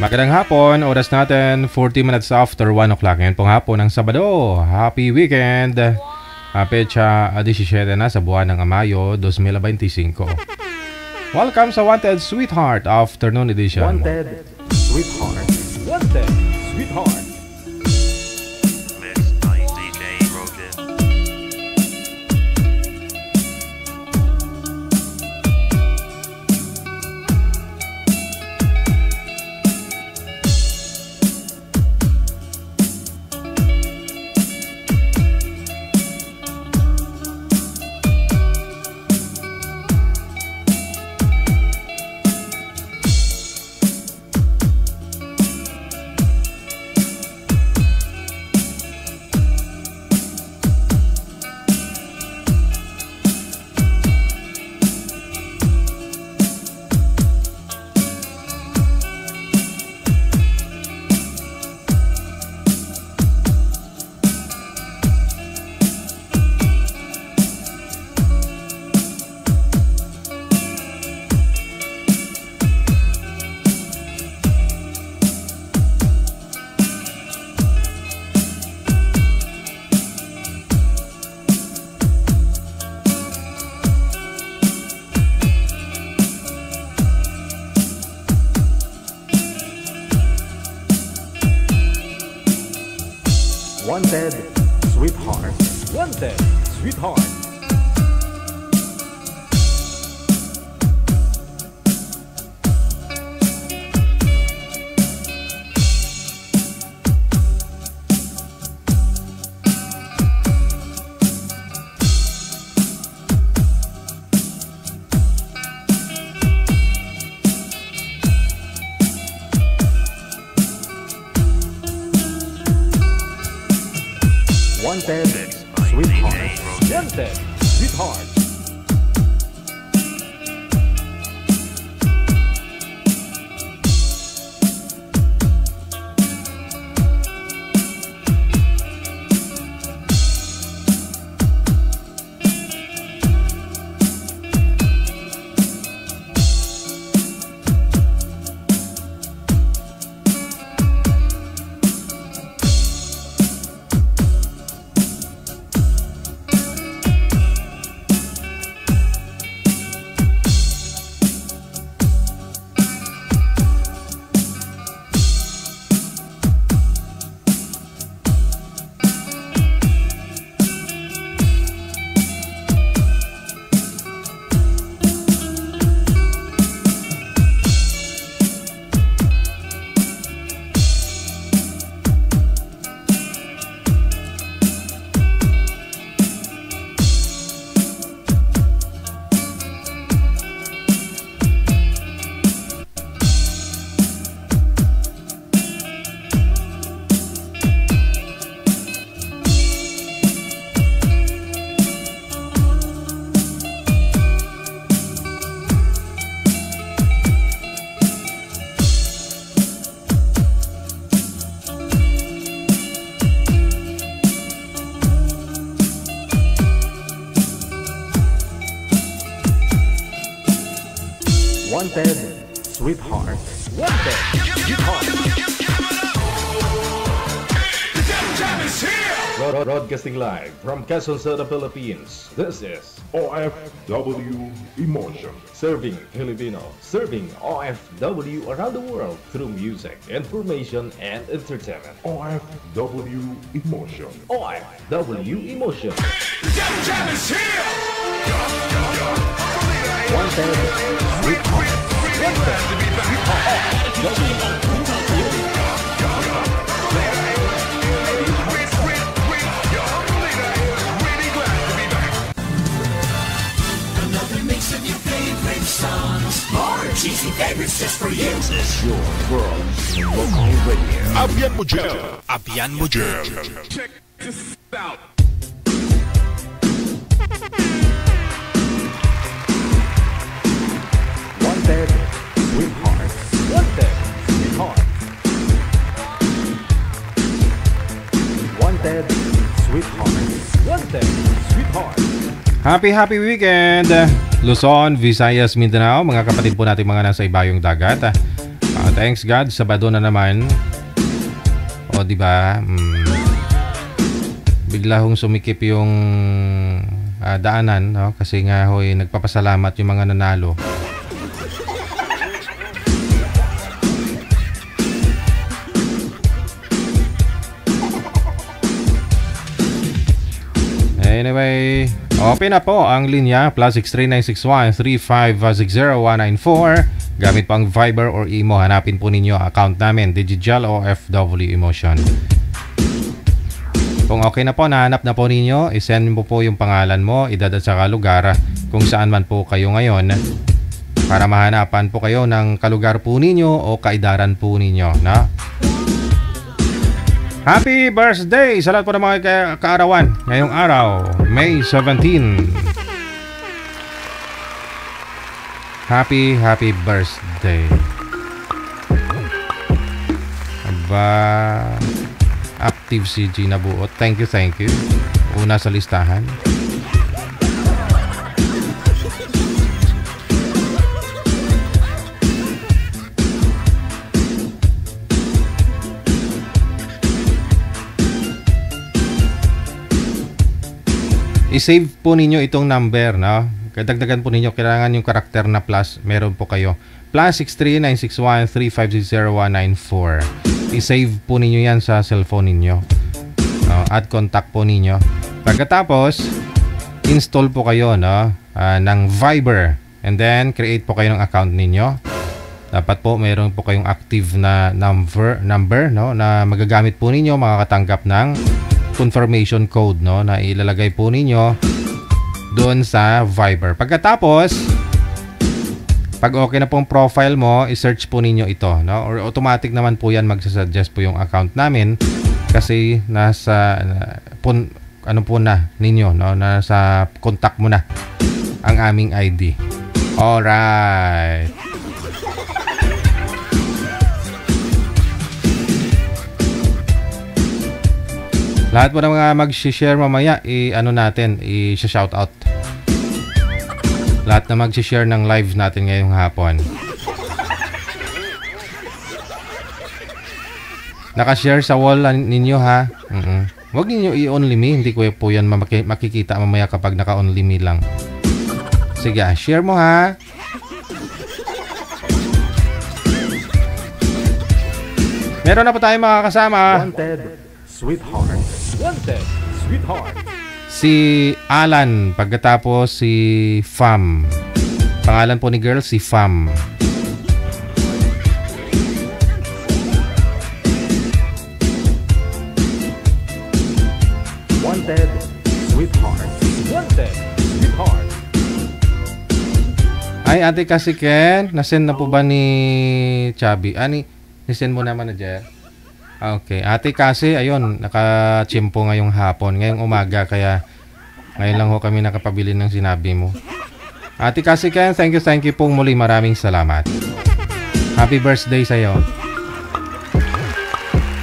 Magandang hapon, oras natin 40 minutes after 1 o'clock. Ngayon pong hapon ng Sabado. Happy weekend! Pecha 17 na sa buwan ng Mayo 2025. Welcome sa Wanted Sweetheart Afternoon Edition. Wanted Sweetheart. Wanted Sweetheart. Mixed by DJ Rogan. Wanted Sweetheart. Wanted Sweetheart. Wanted Sweetheart. Wanted Sweetheart. Wanted Sweetheart. Wanted Sweetheart. Broadcasting live from Quezon City, Philippines. This is OFW Emotion. Serving Filipino, serving OFW around the world through music, information, and entertainment. OFW Emotion. OFW Emotion. Wanted Sweetheart. Wanted Sweetheart. Another mix of your favorite songs. More cheesy favorites just for you. This is your world local radio. Abian mo dyan. Abian mo dyan. Check this out. Wanted Sweetheart. Wanted Sweetheart. Wanted Sweetheart. Wanted Sweetheart. Happy weekend! Luzon, Visayas, Mindanao, mga kapatid po natin mga nasa ibayong dagat. Thanks God, Sabado na naman. O, di ba? Bigla hong sumikip yung daanan, no? Kasi nga hoy, nagpapasalamat yung mga nanalo. Anyway, open na po ang linya +63961-3560194. Gamit po ang Viber or Imo. Hanapin po ninyo account namin, Digital OFW Emotion. Kung okay na po, nahanap na po ninyo, isend mo po yung pangalan mo, edad at saka lugar kung saan man po kayo ngayon para mahanapan po kayo ng kalugar po ninyo o kaedaran po ninyo, na? Happy birthday sa lahat po ng mga kaarawan ngayong araw, May 17. Happy birthday. Aba, active si Gina Buot. Thank you. Una sa listahan. I-save po ninyo itong number, no? Kadagdagan po ninyo, kailangan yung karakter na plus, meron po kayo. +63961-3500194. I-save po ninyo yan sa cellphone ninyo. Add contact po ninyo. Pagkatapos, install po kayo, no? Ng Viber. And then, create po kayo ng account ninyo. Dapat po, meron po kayong active na number, no? Na magagamit po ninyo, makakatanggap ng confirmation code, no, na ilalagay po ninyo doon sa Viber. Pagkatapos, pag okay na pong profile mo, i-search po ninyo ito, no, or automatic naman po yan magsasuggest po yung account namin kasi nasa ano po na ninyo, no, nasa contact mo na ang aming ID. Alright. Lahat po ng mga mag-share mamaya, i-shout out. Lahat na mag-share ng live natin ngayong hapon. Naka-share sa wall ninyo, ha? Huwag ninyo i-only me. Hindi ko po yan makikita mamaya kapag naka-only me lang. Sige, share mo, ha? Meron na po tayong mga kasama. Wanted, sweetheart. Wanted, sweetheart. Si Alan, pagkatapos si Fam. Pangalan po ni girl, si Fam. Wanted, sweetheart. Wanted, sweetheart. Ay, ate kasi Ken, nasend na po ba ni Chubby? Nisend mo naman na Jer. Okay, ate kasi, ayun, nakachimpo ngayong hapon, ngayong umaga, kaya ngayon lang ho kami nakapabili ng sinabi mo. Ate kasi Ken, thank you pong muli, maraming salamat. Happy birthday sa'yo.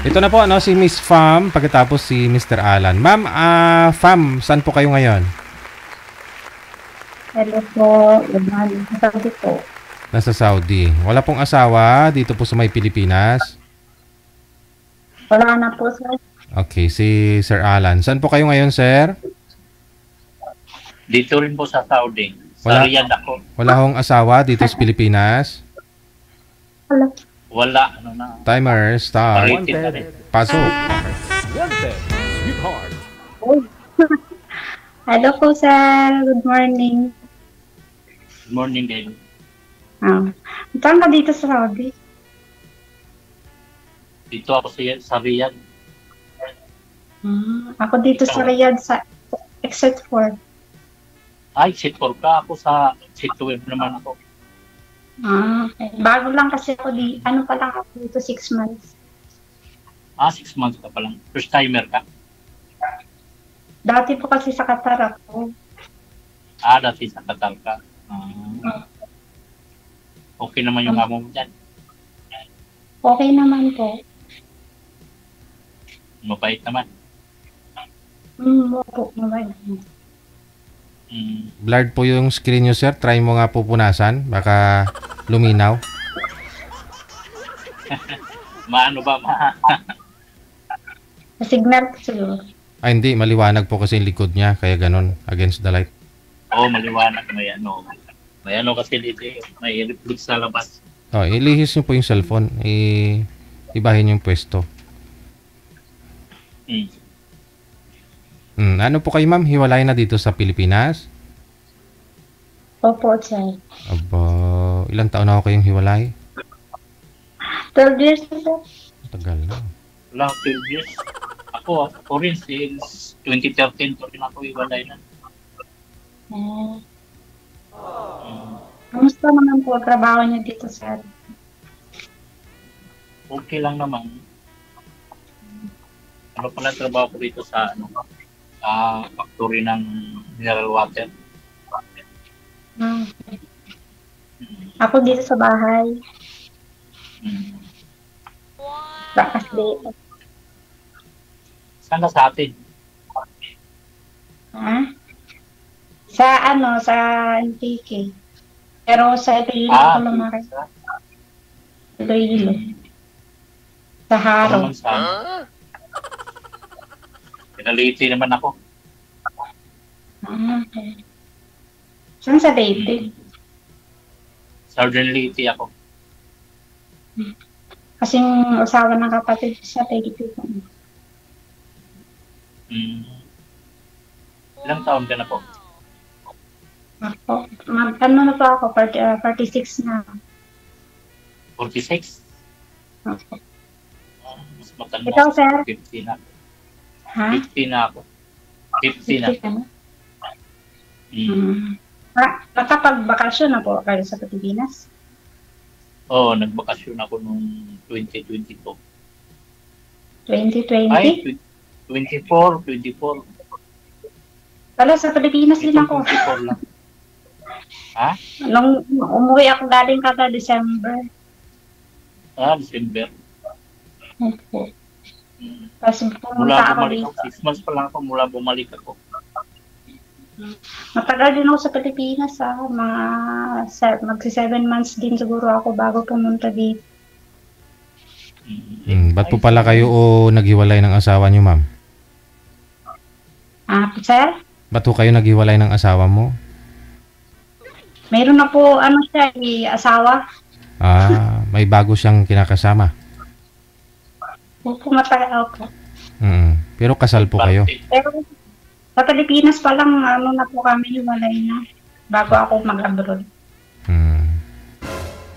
Ito na po, no, si Miss Fam, pagkatapos si Mr. Alan. Ma'am, Fam, saan po kayo ngayon? Hello po, good morning. Saudi po. Nasa Saudi. Wala pong asawa dito po sa may Pilipinas? Wala na po, sir. Okay, si Sir Alan. Saan po kayo ngayon, sir? Dito rin po sa Saudi. Sa Riyadh ako. Wala hong asawa dito sa Pilipinas? Wala. Wala, ano na. Timer, start. Rated na rin. Pasok. Wanted, sweetheart. Hello po, sir. Good morning. Good morning, din. Saan ka dito sa Saudi? Dito ako sa Riyadh. Ako dito sa Riyadh sa exit 4. Ay, exit 4 ka. Ako sa exit 12 naman ako. Okay. Bago lang kasi ako ano pa lang ako dito, 6 months. 6 months ka pa lang. First timer ka? Dati po kasi sa Qatar ako. Dati sa Qatar ka. Okay naman yung amo mo dyan. Okay naman po. Mabait naman. Opo, mabait. Blurred po yung screen nyo, sir. Try mo nga po punasan. Baka luminaw. Maano ba? Signal siguro. Hindi. Maliwanag po kasi yung likod niya. Kaya ganun. Against the light. Oo, maliwanag. May ano. May ano kasi dito. May reflex sa labas. Ilihis niyo po yung cellphone. Ibahin yung pwesto. Ano po kayo, ma'am? Hiwalay na dito sa Pilipinas? Opo, sir. Aba, ilang taon na ako kayong hiwalay? 12 years na, sir. Tagal na. Wala, 12 years. Ako rin since 2013 ko rin ako iwalay na. Kamusta naman po trabaho niyo dito, sir? Okay lang naman. Ano pala trabaho ko dito sa factory ng mineral water. Ako dito sa bahay. Bakas dito. Saan ka sa atin? Sa NTK. Pero sa Iloilo ako lumaki. Iloilo. Sa Haro. Pinaliti naman ako. Okay. Saan sa Leyte? Southern Leyte ako. Kasing asawa ng kapatid sa Leyte. Ilang taon ka na po? Ako, ano na po ako? 46 na. 46? Okay. Mas matanda. Ikaw, sir? 50 na. Ha? 50 na ako. 50 na. Nakapagbakasyon na po kayo sa Pilipinas? Oo, nagbakasyon ako noong 2022. 2020? Ay, 24. Wala, sa Pilipinas din ako. 24 lang. Ha? Nung umuwi ako galing kada December. December. Opo. Tapos Mula pumunta ako bumalik dito. ako, 6 months pa lang ako mula bumalik ako. Matagal din ako sa Pilipinas. Magsi 7 months din siguro ako bago pumunta dito. Ba't po pala kayo naghiwalay ng asawa niyo, ma'am? Sir? Ba't po kayo naghiwalay ng asawa mo? Meron na po, siya, asawa. May bago siyang kinakasama. Opo, matagal po. Pero kasal po kayo? Pero sa Pilipinas pa lang, na po kami hiwalay na. Bago ako mag-abroad.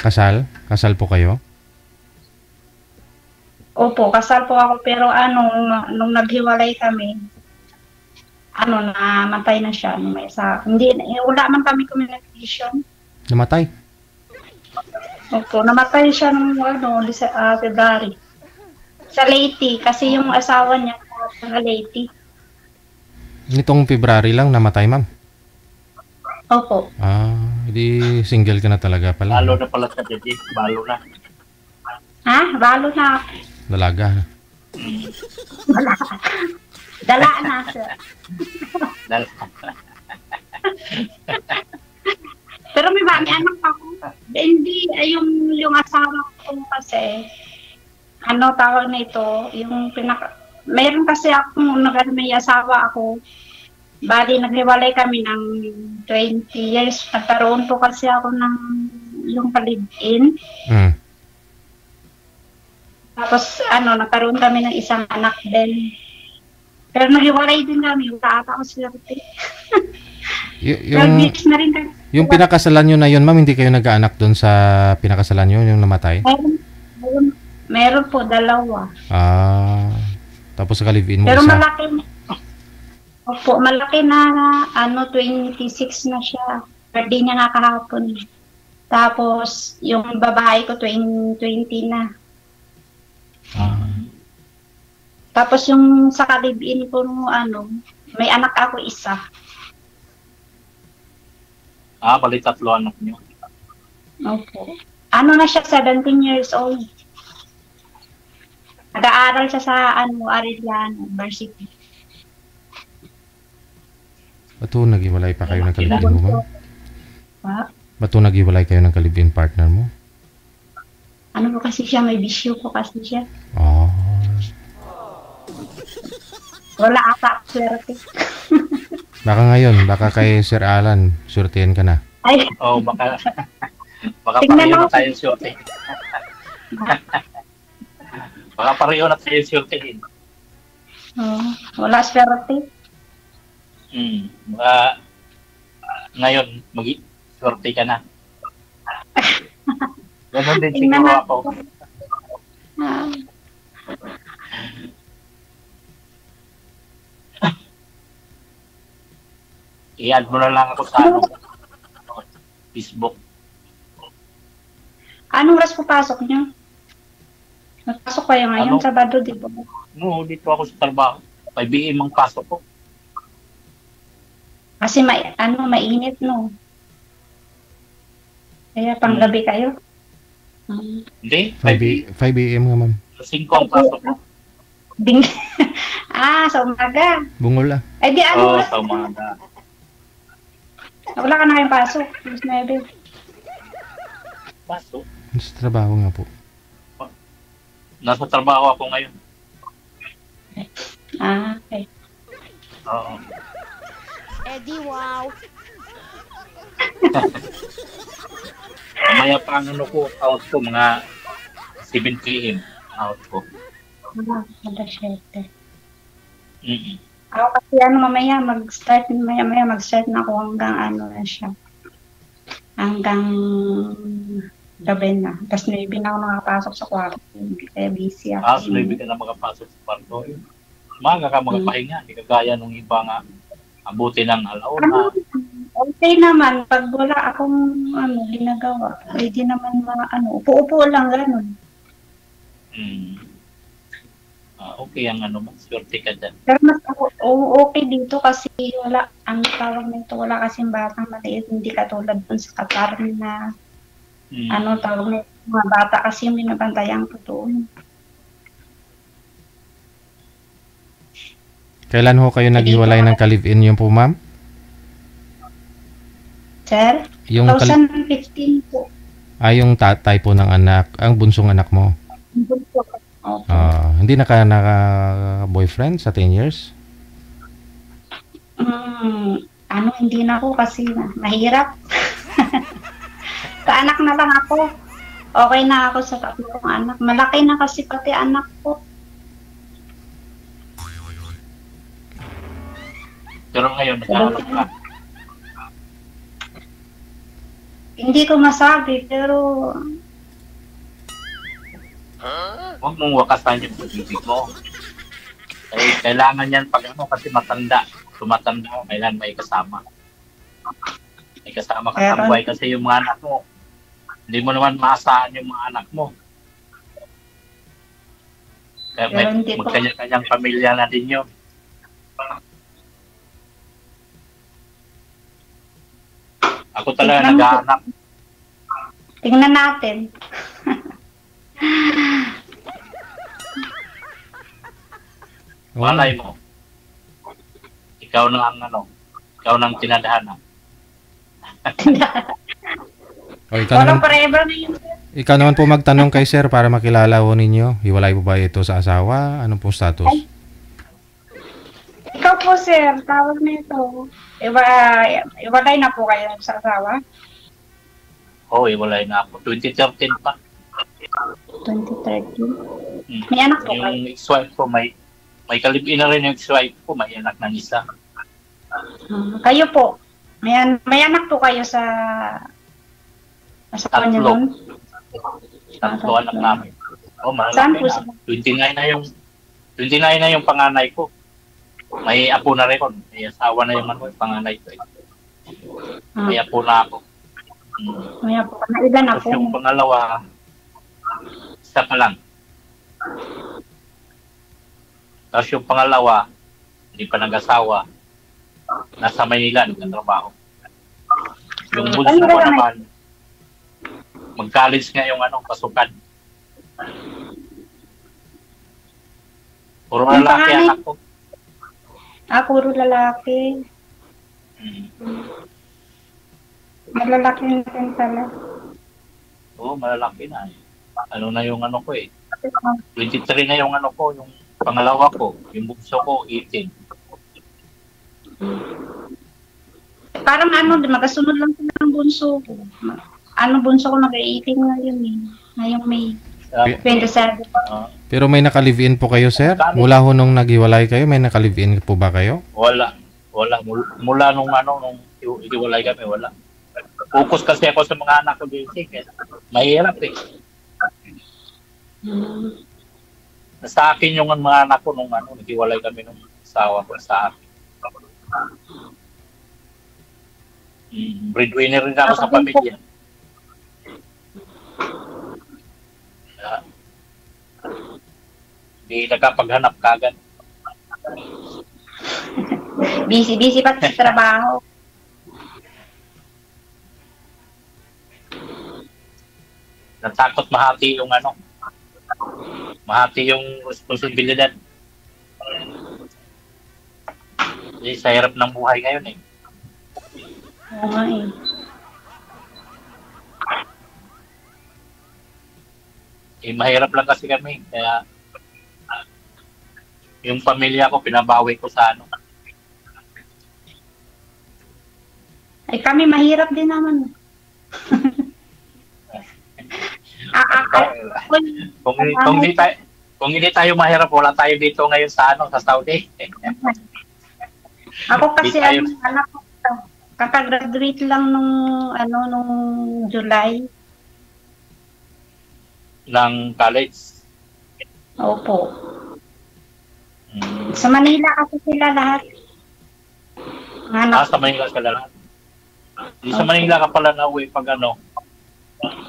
Kasal? Kasal po kayo? Opo, kasal po ako. Pero nung naghiwalay kami, namatay na siya. Wala man kami communication. Namatay? Opo, namatay siya nung February. Sa Leyte, kasi yung asawa niya sa Leyte. Nitong February lang namatay, ma'am? Opo. Hindi single ka na talaga pala. Balo na pala sa dede, balo na. Balo na. Dalaga. Dala na, sir. Pero may anak ako. Hindi, yung asawa ko kasi, tawag na ito, mayroon kasi akong may asawa ako. Bali, naghiwalay kami ng 20 years. Nagkaroon po kasi ako ng yung palibin. Tapos, nagkaroon kami ng isang anak din. Pero naghiwalay din kami. Wala ata ako swerte. Yung pinakasalan nyo na yun, ma'am, hindi kayo nag-aanak doon sa pinakasalan nyo, yung namatay? Meron po, 2. Tapos sa live-in mo pero isa? Malaki. Opo, malaki na, 26 na siya. Birthday niya nga kahapon. Tapos, yung babae ko, 20 na. Tapos yung sa kalibin ko, may anak ako isa. Bali 3 anak niyo. Opo. Na siya, 17 years old. Nag-aaral siya sa Arellano University. Ba't nag-iwalay pa kayo ng kalibin mo, ma'am? What? Ba't nag-iwalay kayo ng kalibin partner mo? ano po kasi siya, may bisyo po kasi siya. Oh. Wala ata ako swerte. Baka ngayon, baka kay Sir Alan, surtihan ka na. Ay, Oh, baka Tingnan pareho mo. na tayo swerte. Baka pareho na tayo swerte din. wala swerte. Baka ngayon, swerte ka na. Ganon din Tingnan siguro natin. ako. Ah, I-add mo na lang ako sa Facebook. anong oras po pasok niyo? Nagpasok kayo ngayon, Ano? Sabado, di ba? No, dito ako sa trabaho. 5 PM ang pasok ko. Kasi mainit, no? Kaya panggabi kayo. Hindi, 5 a.m. nga, ma'am. Sa 5 ang pasok ko. Ding. Sa umaga. Bungol ah. Eh di ano oras? Sa umaga. Wala ka na kayong pasok. Mas 9. Pasok. Sa trabaho nga po. Nasa trabaho ako ngayon. Okay. Oo. Eddie, wow. Mamaya pa ang ano ko, out ko, mga 7 PM out ko. Alas 7. Mm-mm. Ako kasi mamaya mag-start na ako hanggang na siya. Hanggang gabi na. Tapos 9 na ako nakapasok sa kwarto. Kaya busy ako. So ibig ka na makapasok sa kwarto. Maga ka makapahinga. Hindi ka gaya nung iba nga abuti ng alauna. Okay naman. Pag wala akong ginagawa, pwede naman upo-upo lang gano'n. Okay ang swerte ka dyan. Pero mas okay dito kasi wala, ang tawag nito, wala kasing batang maliit, hindi katulad dun sa Qatar na tawag nito, mga bata kasi yung binabantayan ko doon. Kailan ho kayo naghiwalay ng ka-live-in yun po, ma'am? Sir, Yung 2015 po. yung tatay po ng anak, ang bunsong anak mo. Okay. Hindi naka-boyfriend sa 10 years? Hindi na ako kasi mahirap. Sa anak na lang ako. Okay na ako sa tatlong anak. Malaki na kasi pati anak ko. Pero ngayon, nag-aaral ka. Hindi ko masabi, pero Huwag mong wakasan yung pag-ibig mo. Kailangan yan pag kasi matanda. Tumatanda mo, kailangan may kasama. May kasama kasambay kasi yung mga anak mo. Hindi mo naman maasahan yung mga anak mo. Kaya may magkanya-kanyang pamilya na din yun. Ako talaga nag-aanak. Tingnan natin. Malay mo. Ikaw na ikaw nang tinadhana. Walang forever na yun. Ikaw naman po magtanong kay sir para makilala ho ninyo. Hiwalay po ba ito sa asawa? Anong po status? Ikaw po, sir. Tawag na ito. Iwalay na po kayo sa asawa? Oo, iwalay na ako. 2013 pa. 2013? May anak po kayo? Yung ex-wife ko, may kalibin na rin yung ex-wife ko. May anak ng isa. Kayo po? May anak po kayo sa kanya doon? Tatlo anak namin. Saan po malaki na. 29 na yung panganay ko. May apo na rin ko. May asawa na yung panganay ko. May apo na ako. May apo na. Ilan na po? Tapos yung pangalawa, isa pa lang. Tapos yung pangalawa, hindi pa nag-asawa. Nasa Maynila, nagtatrabaho. Yung bunso ko naman, mag-college nga yung pasukan. Puro lalaki anak ko. Puro lalaki. Malalaki na rin pala. Oo, malalaki na. ano na yung ano ko eh. 23 na yung ano ko, yung pangalawa ko, yung bunso ko, 18. Parang ano, magkasunod lang sila ng bunso ko. Bunso ko nag-18 na yun eh. Ngayong May 27. Pero may naka-live-in po kayo, sir? Mula ho nung naghiwalay kayo, may naka-live-in po ba kayo? Wala. Mula nung hiwalay kami, wala. Focus kasi ako sa mga anak ko, JC. Mahirap eh. Sa akin yung mga anak ko nung naghiwalay kami nung asawa ko sa akin. Breadwinner rin ako sa pamilya. Hindi nakapaghanap kagad. Busy pa sa trabaho. Natakot mahati yung mahati yung responsibilidad. Kasi sa hirap ng buhay ngayon eh. Oo nga eh. Mahirap lang kasi kami. Kaya yung pamilya ko, pinabawi ko sa Ay kami mahirap din naman. Kung hindi tayo mahirap, wala tayo dito ngayon sa sa Saudi. Ako kasi anak ko, kakagraduate lang nung July. Ng college? Opo. Sa Manila kasi sila lahat. Sa Manila sila lahat? Sa Manila ka pala nauwi pag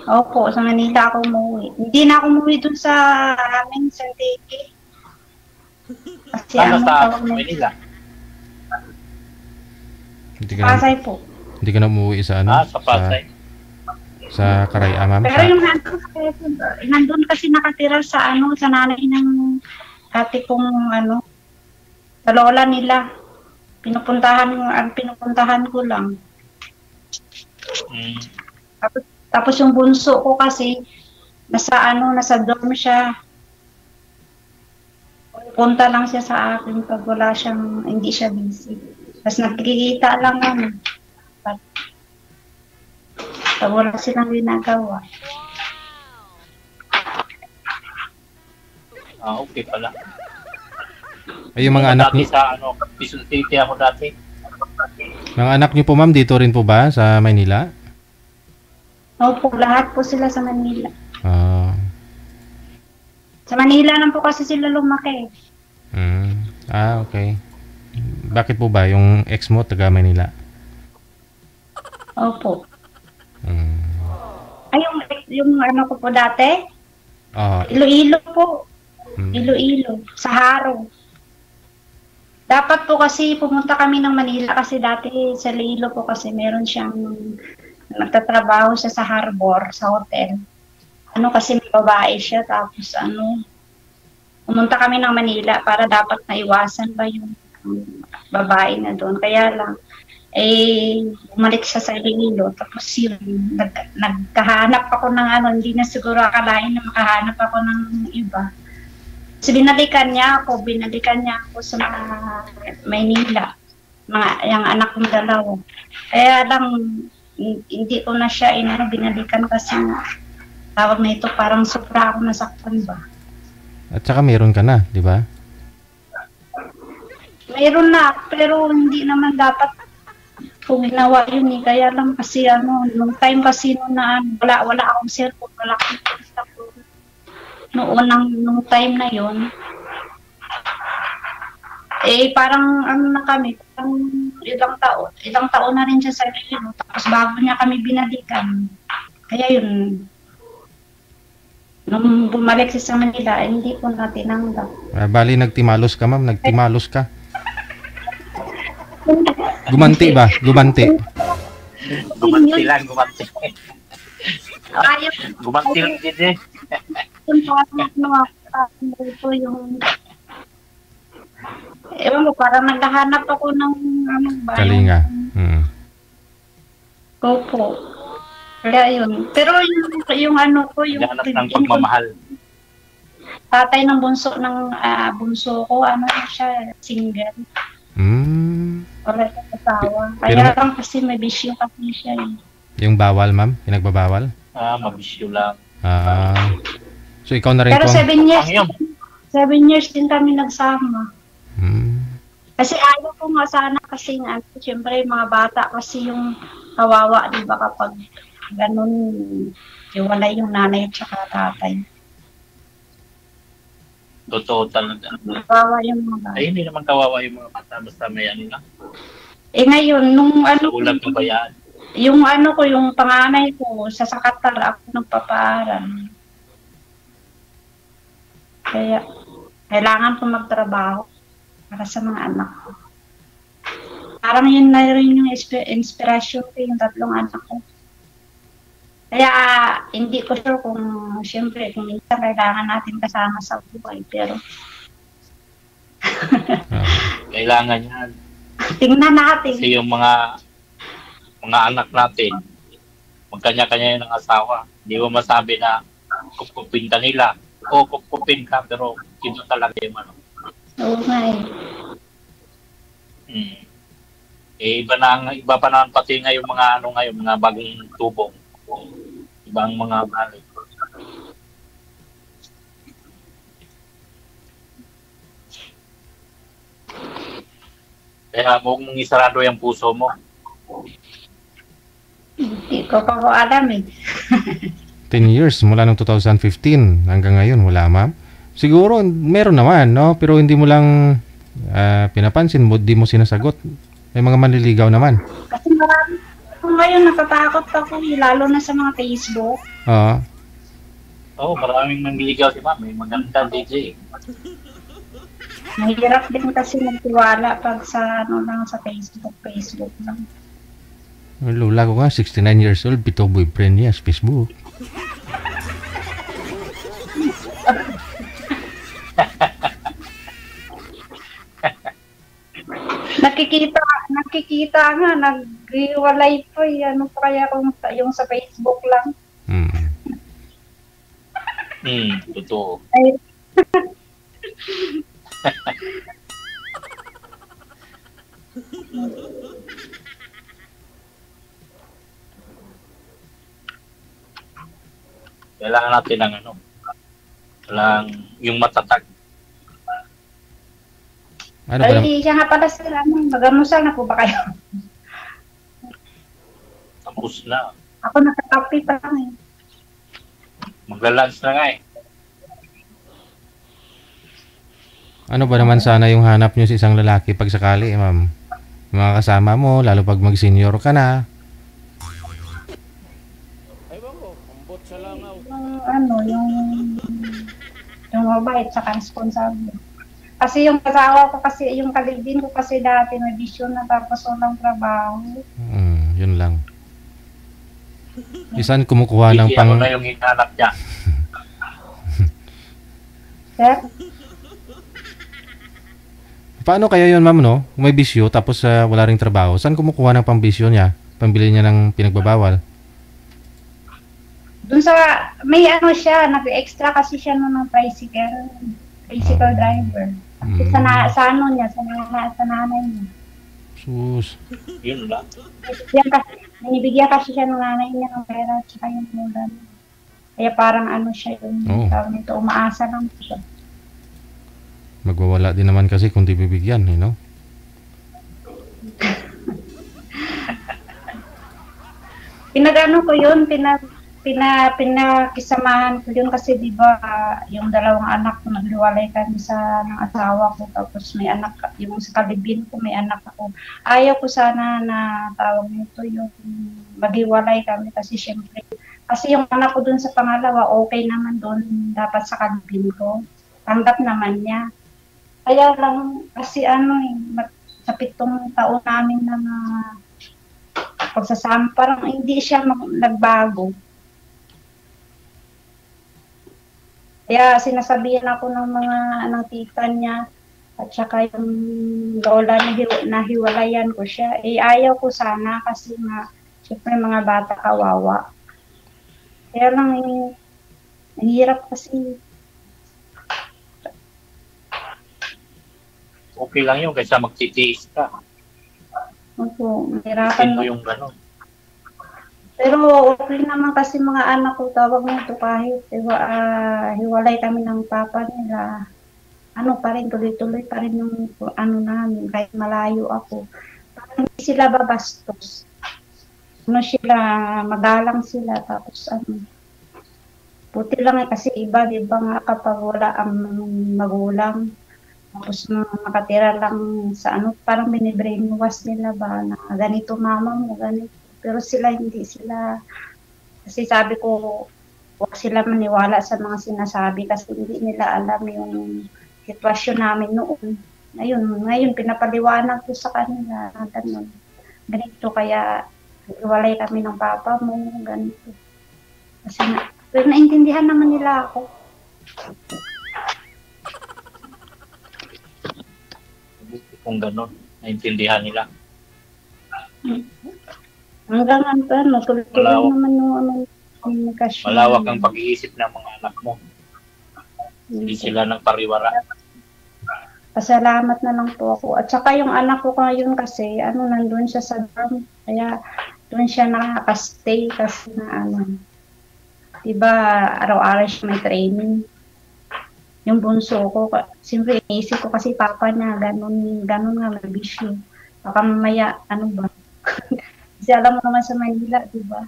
Opo, sa Manila ako umuwi. Hindi na ako umuwi dun sa amin, sa Teke. Kasi sa Manila? Pasay po. Hindi ka na umuwi sa sa Pasay. Sa Karaya, ma'am? Pero yung nandun kasi nakatira sa sa nanay ng ate kong sa lola nila. Pinupuntahan ko lang. Tapos yung bunso ko kasi nasa dorm siya. Punta lang siya sa akin pag hindi siya busy. Tapos nagkikita lang pag wala silang ginagawa. Okay pala. Ay, yung mga anak niyo? Sa Quezon City ako dati. Mga anak niyo po, ma'am, dito rin po ba sa Manila? Opo, lahat po sila sa Manila. Sa Manila lang po kasi sila lumaki. Okay. Bakit po ba yung ex mo taga Manila? Opo. Ay, yung ko po dati? Iloilo po. Iloilo. Sa Haro. Dapat po kasi pumunta kami ng Manila kasi dati sa Iloilo po kasi meron siyang nagtatrabaho siya sa harbor, sa hotel. Kasi may babae siya tapos pumunta kami ng Manila para dapat naiwasan ba yung babae na doon. Kaya lang, bumalik siya sa Iloilo. Tapos yun, nagkahanap ako ng hindi na siguro akalain na makahanap ako ng iba. So, binalikan niya ako sa Maynila. Yung anak kong dalawa. Kaya lang, hindi ko na siya binalikan kasi tawag na ito, parang sobra ako nasaktan ba. At saka meron ka na, di ba? Meron na, pero hindi naman dapat kung ginawa yun Kaya lang kasi nung time kasi wala akong cellphone, wala akong cellphone. Nung time na yun, parang na kami, parang ilang taon na rin siya sa Iloilo, tapos bago niya kami binalikan. Kaya yun, nung bumalik siya sa Manila, hindi ko na tinanggap. Bali, nagtimalos ka, ma'am? Nagtimalos ka? Gumanti ba? Gumanti lang. Gumanti lang din ewan mo, parang naghahanap ako ng Kalinga. Opo. Kaya yun. Pero yung ano ko, yung Naghanap ng pagmamahal. tatay ng bunso ko, ano siya, single. Wala siyang asawa. Kaya Pero- lang kasi may bisyo kasi siya eh. Yung bawal, ma'am? Pinagbabawal? Mabisyo lang. So, ikaw na rin Pero po? 7 years din kami nagsama. Hmm. Kasi ayaw ko nga sana kasi siyempre yung mga bata kasi yung kawawa, di ba, kapag ganun, iwalay yung nanay at saka tatay. Totoo talaga. Kawawa yung mga bata. Ay, hindi naman kawawa yung mga bata. Basta may ano lang. Eh ngayon, nung ano, Ulam ng bayan. yung ano ko, yung panganay ko, sa Sakatar ako nagpapaaral. Kaya, kailangan ko magtrabaho para sa mga anak ko. Parang yun na rin yung inspirasyon ko, yung 3 anak ko. Kaya, hindi ko sure kung, siyempre, kung minsan kailangan natin kasama sa buhay, pero Kailangan yan. tingnan natin. Kasi yung mga anak natin, magkanya-kanya ng asawa. Hindi mo masabi na kupkupin ka nila. O kupkupin ka, pero ito talaga yung ano. Oo nga eh. Iba pa naman pati ngayon mga ano ngayon, mga bagong tubong. Ibang mga balik. Kaya huwag mong isarado yung puso mo. Hindi ko pa po alam eh. 10 years mula noong 2015 hanggang ngayon, wala, ma'am? Siguro, meron naman, no? Pero hindi mo lang pinapansin mo, di mo sinasagot. May mga manliligaw naman. Kasi marami. Ngayon natatakot ako eh, lalo na sa mga Facebook. Oo. Oo, maraming mangliligaw si ma'am. May maganda DJ. Mahirap din kasi magtiwala pag sa ano lang sa Facebook lang. Lula ko nga, 69 years old, pito boyfriend niya sa Facebook. nakikita nga, naghiwalay po eh. Ano pa kaya kung yung sa Facebook lang? Totoo. Ay. Kailangan natin ng ano, yung matatag. Ano ba Ay, siya nga pala sila. Magamusan na po ba kayo? Tapos na. Ako nakakapi pa lang eh. Magla-lunch na nga eh. Ano ba naman sana yung hanap nyo sa isang lalaki pag sakali, ma'am? Mga kasama mo, lalo pag mag-senior ka na. Yung mabait sa responsable. Kasi yung kasawa ko kasi, yung kalibin ko kasi dati may bisyo na tapos walang trabaho. Yun lang. Isan kumukuha ng pang... Ako na yung hinahanap niya. Sir? Paano kaya yun, ma'am, no? Kung may bisyo tapos wala ring trabaho, saan kumukuha ng pambisyo niya? Pambili niya ng pinagbabawal? Doon sa, may ano siya, nag-extra kasi siya ng tricycle driver. Sa ano niya, sa nanay niya. Sus. Yun lang. Binibigyan kasi siya ng nanay niya ng pera at saka yung ulan. Kaya parang ano siya yung tawag nito, umaasa lang siya. Magwawala din naman kasi kung di bibigyan, you know? Pinagano ko yun, pinakisamahan ko yun kasi di ba yung 2 anak ko naghiwalay kami ng asawa ko tapos may anak, yung sa kalibin ko may anak ako. Ayaw ko sana na tawag nito yung maghiwalay kami kasi syempre, kasi yung anak ko dun sa pangalawa okay naman dun dapat sa kalibin ko. Tanggap naman niya. Kaya lang kasi sa 7 taon namin na pagsasama, parang hindi siya nagbago. Kaya sinasabihan ako ng ng tita niya at saka yung lola na hiwalayan ko siya. Ayaw ko sana kasi nga, syempre mga bata kawawa. Kaya lang, ang hirap kasi. Okay lang yun kaysa magtitiis ka. Opo, Isin mahirapan mo mo. yung gano'n. Pero okay naman kasi mga anak ko, tawag nito kahit hiwalay kami ng papa nila. Ano pa rin, tuloy-tuloy pa rin yung ano namin, kahit malayo ako. Parang hindi sila babastos. Ano sila, magalang sila, tapos ano. Buti lang kasi iba, di ba nga kapag wala ang magulang, tapos makatira lang sa ano, parang binibrainwash nila ba na ganito mama mo, ganito. Pero sila hindi sila, kasi sabi ko, huwag sila maniwala sa mga sinasabi kasi hindi nila alam yung sitwasyon namin noon. Ngayon pinapaliwanag ko sa kanila, ganun. Ganito kaya, iwalay kami ng papa mo, ganito. Kasi pero naintindihan naman nila ako. Kung gano'n, naintindihan nila. Hanggang ano, tuloy-tuloy naman yung komunikasyon. Malawak ang pag-iisip ng mga anak mo. Hindi sila ng pariwara. Pasalamat na lang po ako. At saka yung anak ko ngayon kasi, nandun siya sa dorm. Kaya doon siya nakaka-stay kasi na diba, araw-araw siya may training. Yung bunso ko, siyempre inisip ko kasi papa niya, ganun nga, may bisyo. Baka mamaya, ba? Kasi alam mo naman sa Manila, diba?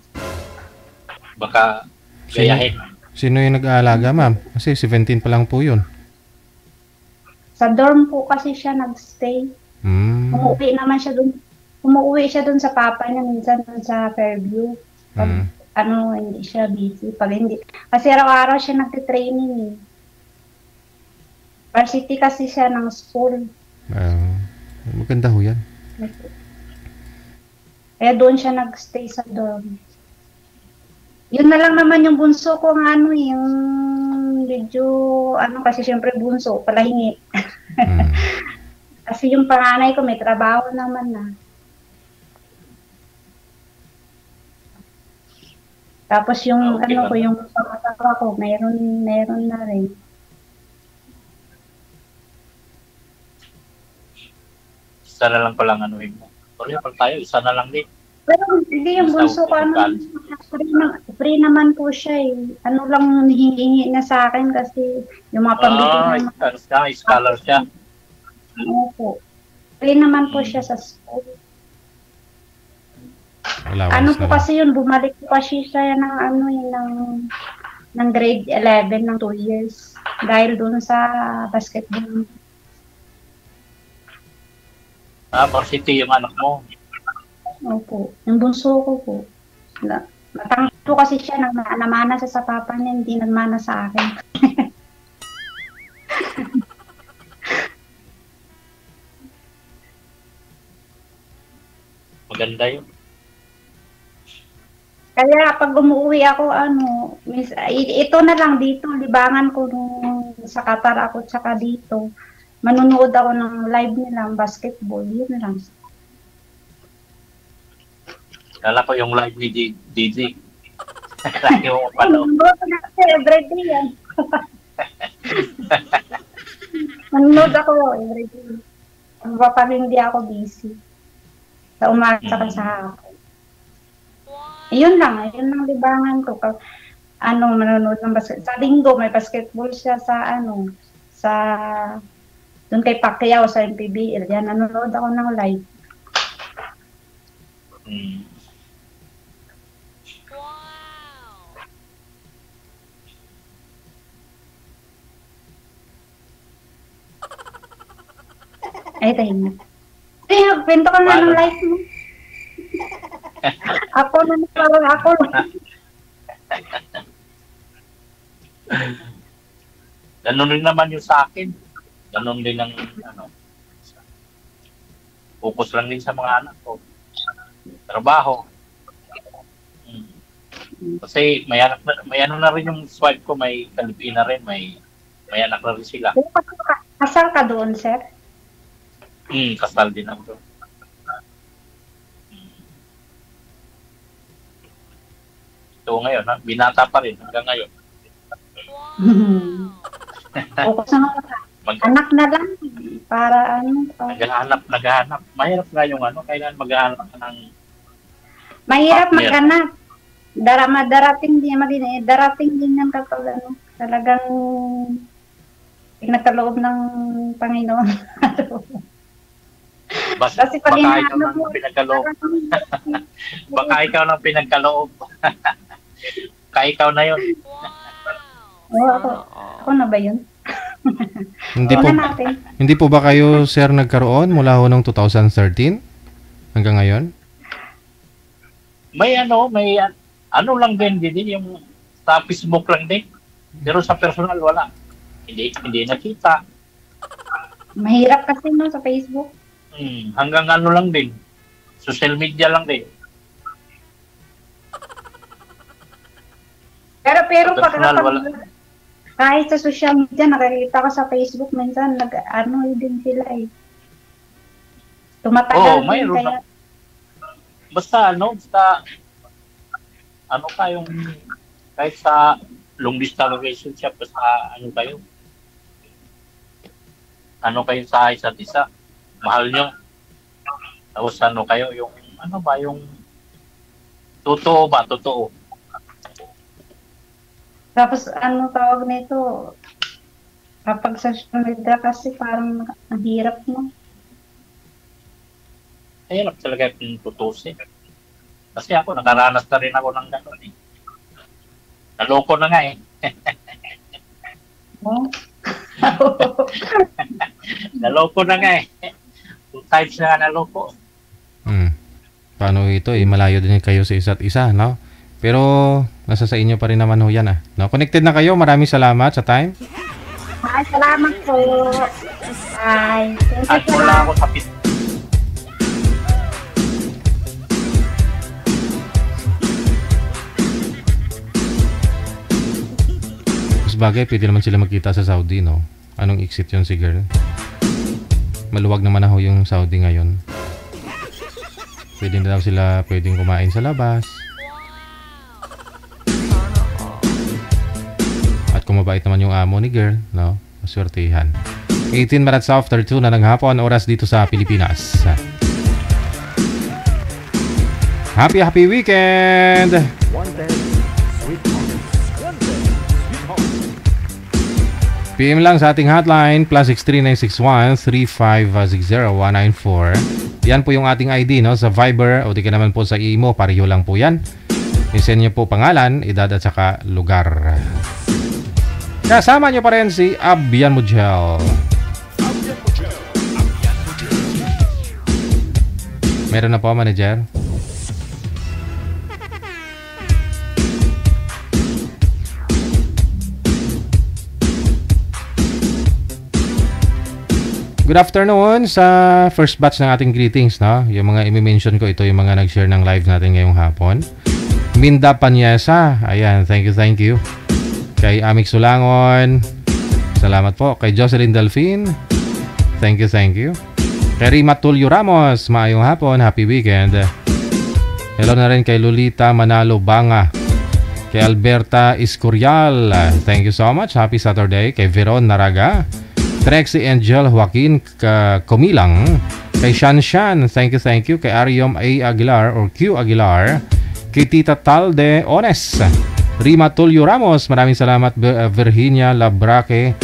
Baka gayahin. Sino yung nag-aalaga, ma'am? Kasi 17 pa lang po yun. Sa dorm po kasi siya nag-stay. Umuwi naman siya dun. Umuwi siya dun sa papa niya, minsan dun sa Fairview. Pag, hindi siya busy. Pag hindi. Kasi araw-araw siya nagtitraining eh. Varsity kasi siya ng school. Maganda ho yan. Kaya doon siya nag-stay sa dorm. Yun na lang naman yung bunso ko ng yung medyo, kasi syempre bunso, palahingi. Kasi yung panganay ko may trabaho naman na. Tapos yung yung pangatawa ko, meron na rin. Isa na lang palang mo. Sorry, pag tayo, isa na lang din. Pero hindi yung bunso ko, free naman po siya eh. Lang hihingi na sa akin kasi yung mga pambili naman. Scholar siya. Opo. Free naman po siya sa school. Po kasi yun, bumalik po kasi siya ng grade 11 ng 2 years. Dahil dun sa basketball. Varsity yung anak mo. Opo. Yung bunso ko po. Matangit po kasi siya, namana siya sa papa niya, hindi nagmana sa akin. Maganda yun. Kaya pag umuwi ako, ito na lang dito, libangan ko sa Qatar ako, tsaka dito. Manunood ako ng live nila, basketball, yun lang. Kala ko yung live ni DJ. Lagi mo mapanood. Everyday yan. Manunood ako everyday. Baka hindi ako busy. Sa umaga ka sa hapon. Yun lang libangan ko. Manonood ng basketball. Sa linggo, may basketball siya sa doon kay Pacquiao sa MPBL. Yan, nanonood ako ng live. Ay, tayo na. Pinto ka nga ng live mo. Ako na parang ako. Ganun rin naman yung sa akin. Ganun din ang focus lang din sa mga anak ko. Trabaho. Kasi may ano na rin yung swipe ko, may kalipin na rin, may anak na rin sila. Kasal ka doon, sir? Kasal din ako. Ito ngayon, ha? Binata pa rin hanggang ngayon. Focus na anak na lang. Para ano. Naghahanap. Mahirap nga yung ano, kailan maghahanap ka ng mahirap partner. maghanap. Darating din yan kapag ano, talagang pinagkaloob ng Panginoon. Kasi pag baka ikaw hinahanap nang pinagkaloob. Baka ikaw nang pinagkaloob. Kaya ikaw na yun. Ako na ba yun? Hindi po ba kayo, sir, nagkaroon mula ho noong 2013 hanggang ngayon? May ano lang din yung sa Facebook lang din. Pero sa personal wala. Hindi nakita. Mahirap kasi no sa Facebook. Hanggang ano lang din. Social media lang din. Pero pag wala. kahit sa social media, nakikita ko sa Facebook, minsan din sila eh. Tumatagal din mayroon kaya. Basta kayong kahit sa long distance relationship, basta kayo sa isa't isa. Mahal nyo. Tapos kayo, yung totoo ba? Totoo. Tapos tawag nito, kapag sa social media kasi parang ang hirap mo. Hirap talaga yung tutusin. Kasi ako, nakaranas na rin ako ng gano'n eh. Naloko na nga eh. Naloko na nga eh. 2 times na naloko. Paano ito eh, malayo din kayo sa isa't isa, no? Pero nasa sa inyo pa rin naman ho yan ah. No? Connected na kayo, maraming salamat sa time. Salamat po. Bye. At mula ako sa Mas bagay, pwede naman sila magkita sa Saudi, no? Anong exit yun si girl? Maluwag naman na ho yung Saudi ngayon. Pwede na daw sila pwedeng kumain sa labas. At kung mabait naman yung amo ni girl, no? Maswertihan. 18 minutes after 2 na ng hapon, oras dito sa Pilipinas. Happy weekend! Wanted, sweetheart. Wanted, sweetheart. PM lang sa ating hotline, +63961-3560194. Yan po yung ating ID, no? Sa Viber o di ka naman po sa Imo, pareho lang po yan. I-send nyo po pangalan, edad at saka lugar. Kasama nyo pa rin si Abian Mujel. Meron na po, manager. Good afternoon sa first batch ng ating greetings, no? Yung mga i-mention ko, ito yung mga nag-share ng live natin ngayong hapon. Minda Panyesa, ayan, thank you. Kay Amik Sulangon, salamat po. Kay Jocelyn Delfin, thank you. Kay Rima Tulio Ramos, maayong hapon, happy weekend. Hello na rin kay Lolita Manalo Banga. Kay Alberta Iscorial, thank you so much, happy Saturday. Kay Veron Naraga, Trexie Angel Joaquin Comilang, kay Shanshan, thank you. Kay Ariom A. Aguilar or Q. Aguilar, kay Tita Talde Ones, Rima Tulio Ramos, maraming salamat. Virginia Labraque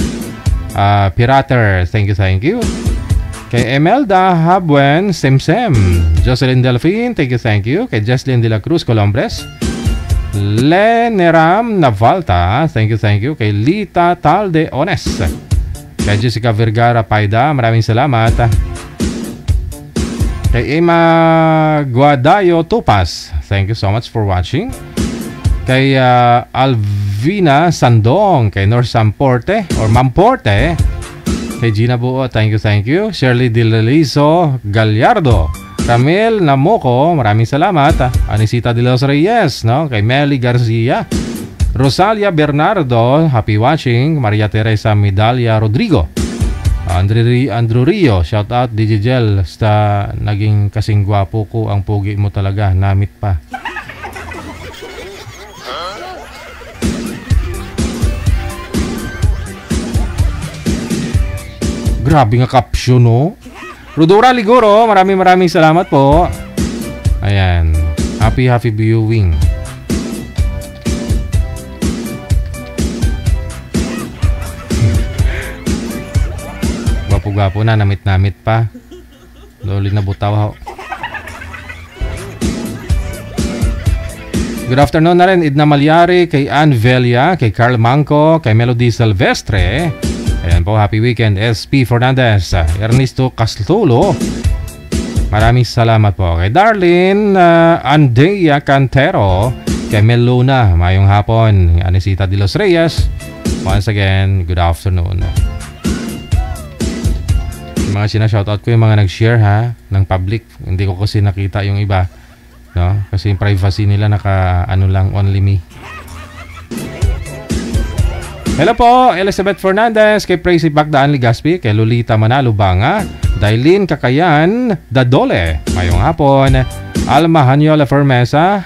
Pirater, thank you. Kay Emelda Habwen Semsem, Jocelyn Delfin, thank you. Kay Jesslyn De La Cruz Colombres, Leneram Navalta, thank you. Kay Lita Talde Ones, kay Jessica Vergara Paida, maraming salamat. Kay Emma Guadayo Tupas, thank you so much for watching. Kay Alvina Sandong, kay Nor Samporte or Mamporte, kay Gina Buo, thank you. Shirley Dilalizo Gallardo, Camille Namoco, maraming salamat. Anisita de los Reyes, no? Kay Meli Garcia, Rosalia Bernardo, happy watching. Maria Teresa Medalia Rodrigo, Andrew Rio, shout out. DJ Gel, sa naging kasing gwapo ko, ang pugi mo talaga, namit pa. Grabe nga caption, no? Rodora Ligoro, maraming salamat po. Ayan. Happy viewing. Gwapo-gwapo na, namit-namit pa. Loli na butaw ho. Good afternoon na rin, Idna Malyari, kay Ann Velia, kay Carl Manco, kay Melody Silvestre. Ayan po, happy weekend. SP Fernandez, Ernesto Castulo. Maraming salamat po. Kay Darlene Andrea Cantero, kay Meluna, mayong hapon. Anisita de los Reyes. Once again, good afternoon. Yung mga sinashoutout ko, yung mga nag-share ha, ng public. Hindi ko kasi nakita yung iba. No? Kasi yung privacy nila lang, only me. Hello po, Elizabeth Fernandez, kay Praisy Bagdaan Ligaspi, kay Lolita Manalo Banga, Dailin Kakayan Dadole, mayong hapon. Alma Hanyola Fermesa,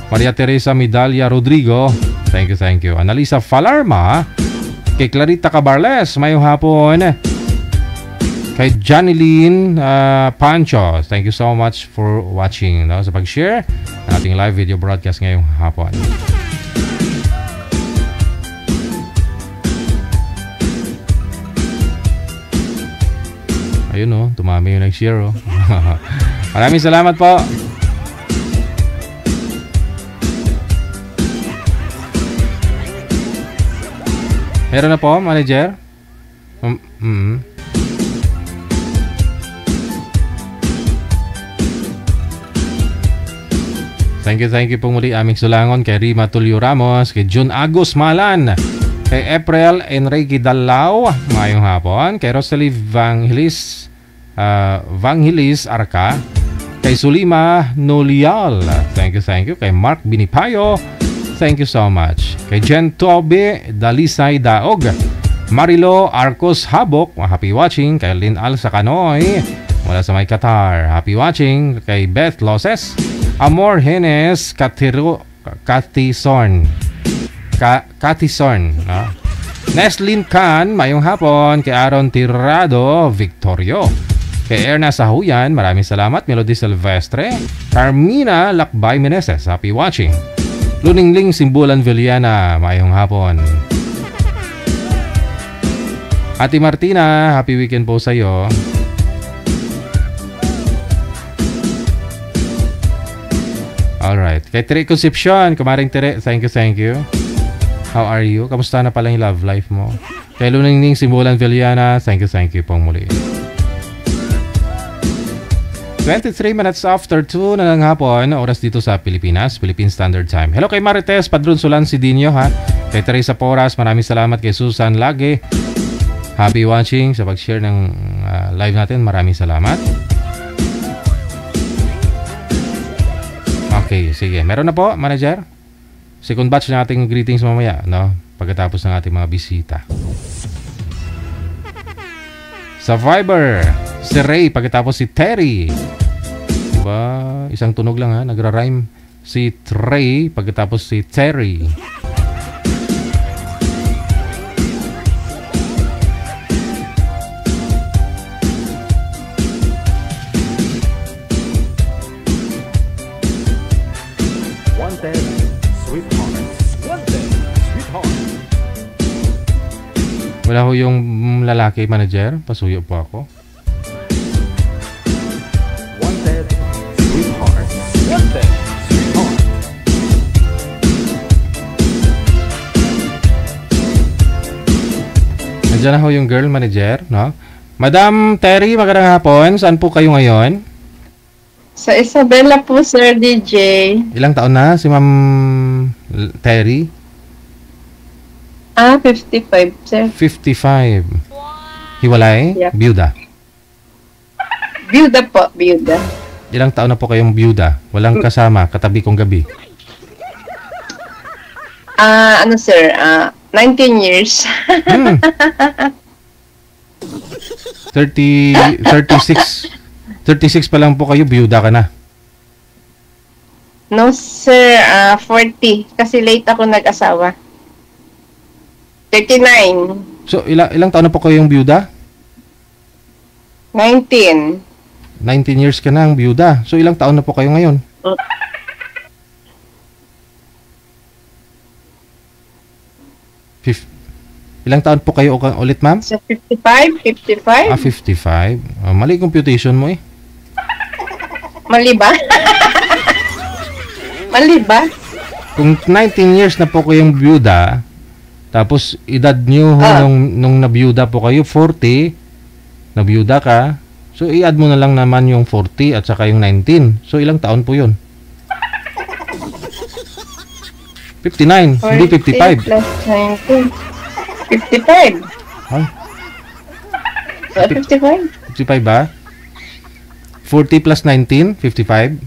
Maria Teresa Midalia Rodrigo, thank you. Analisa Falarma, kay Clarita Cabarles, mayong hapon. Kay Janeline Pancho, thank you so much for watching, no? Sa pag-share ng ating live video broadcast ngayong hapon. Ayun, no? Tumami yung nag-share, oh. Maraming salamat po. Meron na po, manager? Thank you po muli aming sulangon kay Rima Tulio Ramos, kay June Agus Malan, kay April Enrique Dalao, mayong hapon, kay Rosalie Vangelis Arca, kay Sulima Nolial, thank you, kay Mark Binipayo, thank you so much, kay Jen Tobe Dalisay Daog, Marilo Arcos Habok, happy watching, kay Lynn Al Sakanoy, mula sa may Qatar, happy watching, kay Beth Loses, Amor Henes Catison, no? Neslin Khan, mayong hapon, kay Aaron Tirado Victorio, kay Erna Sahuyan, maraming salamat. Melody Silvestre, Carmina Lakbay Meneses, happy watching. Luningling Simbulan Villana, mayong hapon. Ate Martina, happy weekend po sa iyo. Alright. Kay Tere Concepcion, kumaring Tere, thank you. How are you? Kamusta na pala yung love life mo? Kay Luningning Simbulan Villana, thank you pong muli. 23 minutes after 2 na ng hapon, oras dito sa Pilipinas, Philippine Standard Time. Hello kay Marites Padron Sulan Sidinio, ha? Kay Teresa Poras, maraming salamat. Kay Susan Lage, happy watching sa pag-share ng live natin. Maraming salamat. Okay, sige. Meron na po, manager. Second batch ng ating greetings mamaya, no? Pagkatapos ng ating mga bisita. Sa Viber, si Ray, pagkatapos si Terry. Diba? Isang tunog lang, ha? Nagra-rhyme. Si Ray, pagkatapos si Terry. Wala ho yung lalaki, manager. Pasuyo po ako. Wanted, sweetheart. Wanted, sweetheart. Nandiyan na ho yung girl, manager, no? Madam Terry, magandang hapon. Saan po kayo ngayon? Sa Isabela po, Sir DJ. Ilang taon na si Ma'am Terry? 55, sir. 55. Hiwalay? Yep. Byuda? Byuda po, byuda. Ilang taon na po kayong byuda? Walang kasama, katabi kong gabi? Ano sir, 19 years. 36 pa lang po kayo, byuda ka na? No sir, 40. Kasi late ako nag-asawa. 39. So, ilang taon na po kayong byuda? 19. 19 years ka na ang byuda. So, ilang taon na po kayo ngayon? Ilang taon po kayo ulit, ma'am? Sa 55? 55? 55. Mali computation mo eh. Mali ba? Mali ba? Kung 19 years na po kayong byuda, tapos edad nyo nung nabiyuda po kayo, 40, nabiyuda ka, so i-add mo na lang naman yung 40 at saka yung 19. So ilang taon po yun? 59, hindi 55. Plus 19. 55. Ay, 55? 55 ba? 40 plus 19, 55.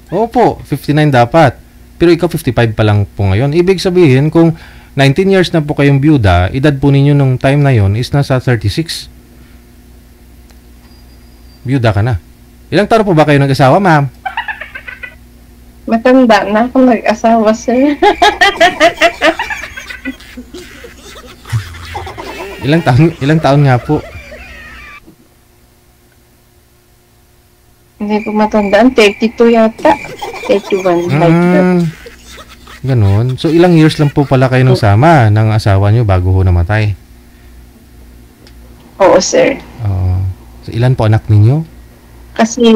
Opo, 59 dapat. Pero ikaw 55 pa lang po ngayon. Ibig sabihin, kung 19 years na po kayong byuda, edad po ninyo nung time na yon is nasa 36. Byuda ka na. Ilang taon po ba kayo nag-asawa, ma'am? Matanda na ako nag-asawa, sir. Ilang taon nga po? Hindi ko matandaan. 32 yata. 31. Ganon. So, ilang years lang po pala kayo nagsama ng asawa nyo bago ho namatay? Oo, sir. So, ilan po anak ninyo? Kasi,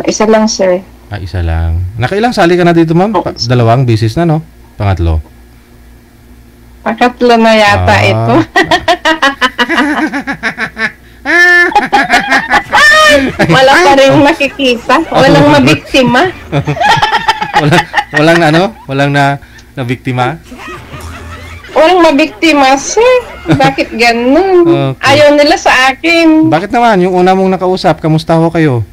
isa lang, sir. Isa lang. Nakailang sali ka na dito, ma'am? Dalawang bisis na, no? Pangatlo. Pangatlo na yata ito. Wala pa rin makikita. Walang mabiktima. Walang na biktima? Walang mabiktima, sir. Bakit ganun? Okay. Ayaw nila sa akin. Bakit naman? Yung una mong nakausap, kamusta ho kayo?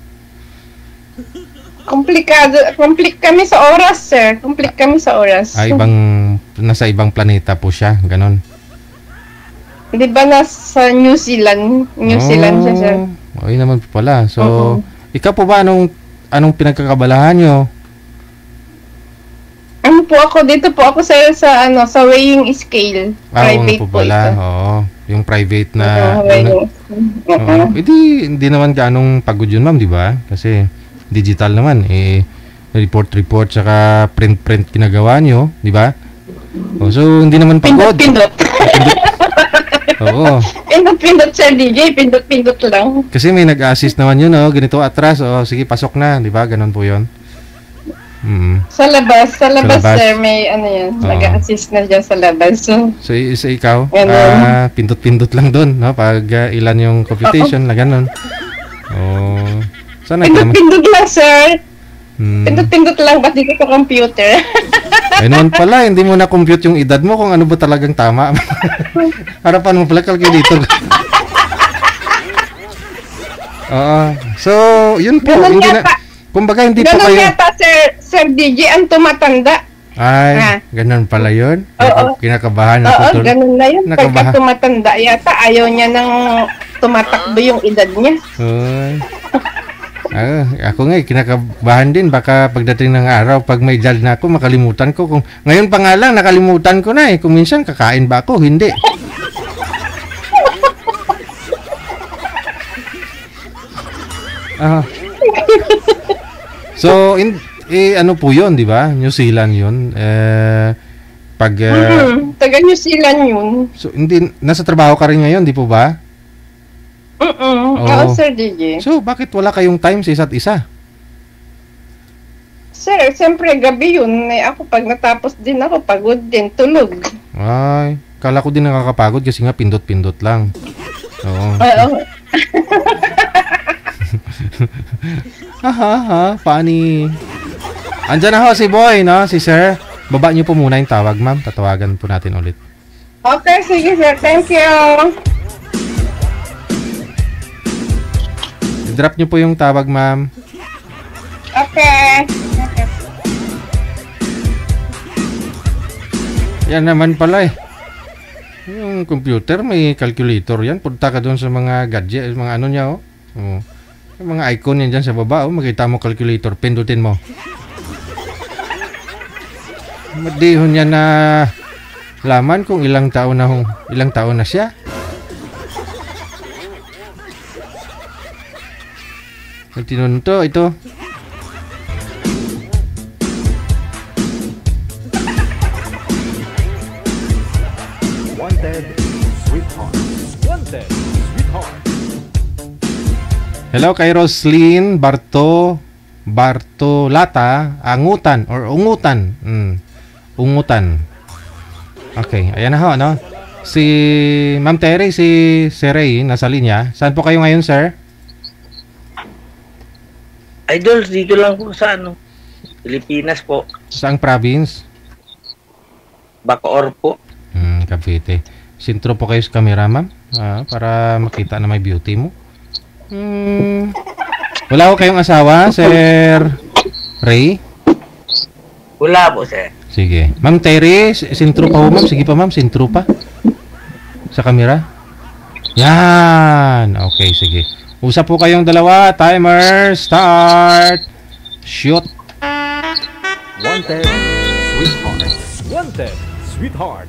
Komplikado. Komplik kami sa oras, sir. Komplik kami sa oras. Nasa ibang planeta po siya. Ganon. Di ba nasa New Zealand? New Zealand siya, sir. Okay naman po pala. So, ikaw po ba anong pinagkakabalahan nyo? Ano po ako, dito po ako sa weighing scale. Private po pala. Oo. Yung private na hindi naman ganong pagod yun, ma'am, di ba? Kasi digital naman report saka print ginagawa nyo, di ba? So hindi naman pagod. Pindot. Oo. Pindot sir DJ, pindot lang. Kasi may nag-assist naman yun, ganito atras, sige pasok na, di ba? Ganon po yun. Sa labas, sir, may yan, nag-assist na dyan sa labas. So ikaw, pindot lang doon, no? Pag ilan yung computation na gano'n. Sana pindot lang, sir. Pindot lang, ba't di ko computer? Ay naman pala, hindi mo na-compute yung edad mo kung ano ba talagang tama. Harapan mo pala, calculator. So, yun po. Kumbaga hindi pa kayo... Ganun yata, Sir DJ, ang tumatanda. Ay, ganun pala yun? Kinakabahan ako. Oo, ganun na yun. Pagka tumatanda yata, ayaw niya nang tumatakbo yung edad niya. Ako nga, kinakabahan din. Baka pagdating ng araw, pag may edad na ako, makalimutan ko. Ngayon pa nga lang, nakalimutan ko na Kung minsan, kakain ba ako? Hindi. So, ano po yun, di ba? New Zealand yun. Taga New Zealand yun. So, nasa trabaho ka rin ngayon, di po ba? Oo, Sir DJ. So, bakit wala kayong time sa isa't isa? Sir, siyempre gabi yun. Ako, pag natapos din ako, pagod din, tulog. Ay, kala ko din nakakapagod kasi nga pindot-pindot lang. Oo. Funny. Andyan na ho si Boy, no? Si Sir. Baba niyo po muna yung tawag, ma'am. Tatawagan po natin ulit. Okay, sige, sir. Thank you. I-drop niyo po yung tawag, ma'am. Okay. Yan naman pala Yung computer, may calculator yan. Punta ka doon sa mga gadget, mga ano niya, Yung mga icon yan dyan sa baba, makita mo calculator, pindutin mo. Madihon niya na laman kung ilang taon na siya. Tinunto ito. Wanted, sweetheart. Wanted, sweetheart. Hello kay Roslyn Bartolata, Ungutan. Ungutan. Okay, ayan na ho, ano? Si Ma'am Terry, si Ray, nasa linya. Saan po kayo ngayon, sir? Idol, dito lang po sa Pilipinas po. Saang province? Bacoor po. Cavite. Sintro po kayo sa camera, ma'am? Para makita na may beauty mo. Wala ko kayong asawa, Sir Ray? Wala po, sir. Sige. Ma'am Terry, sintro pa ho, ma'am. Sige pa, ma'am. Sintro pa. Sa camera. Yan. Okay, sige. Usap po kayong dalawa. Timer, start. Shoot. Wanted, sweetheart. Wanted, sweetheart.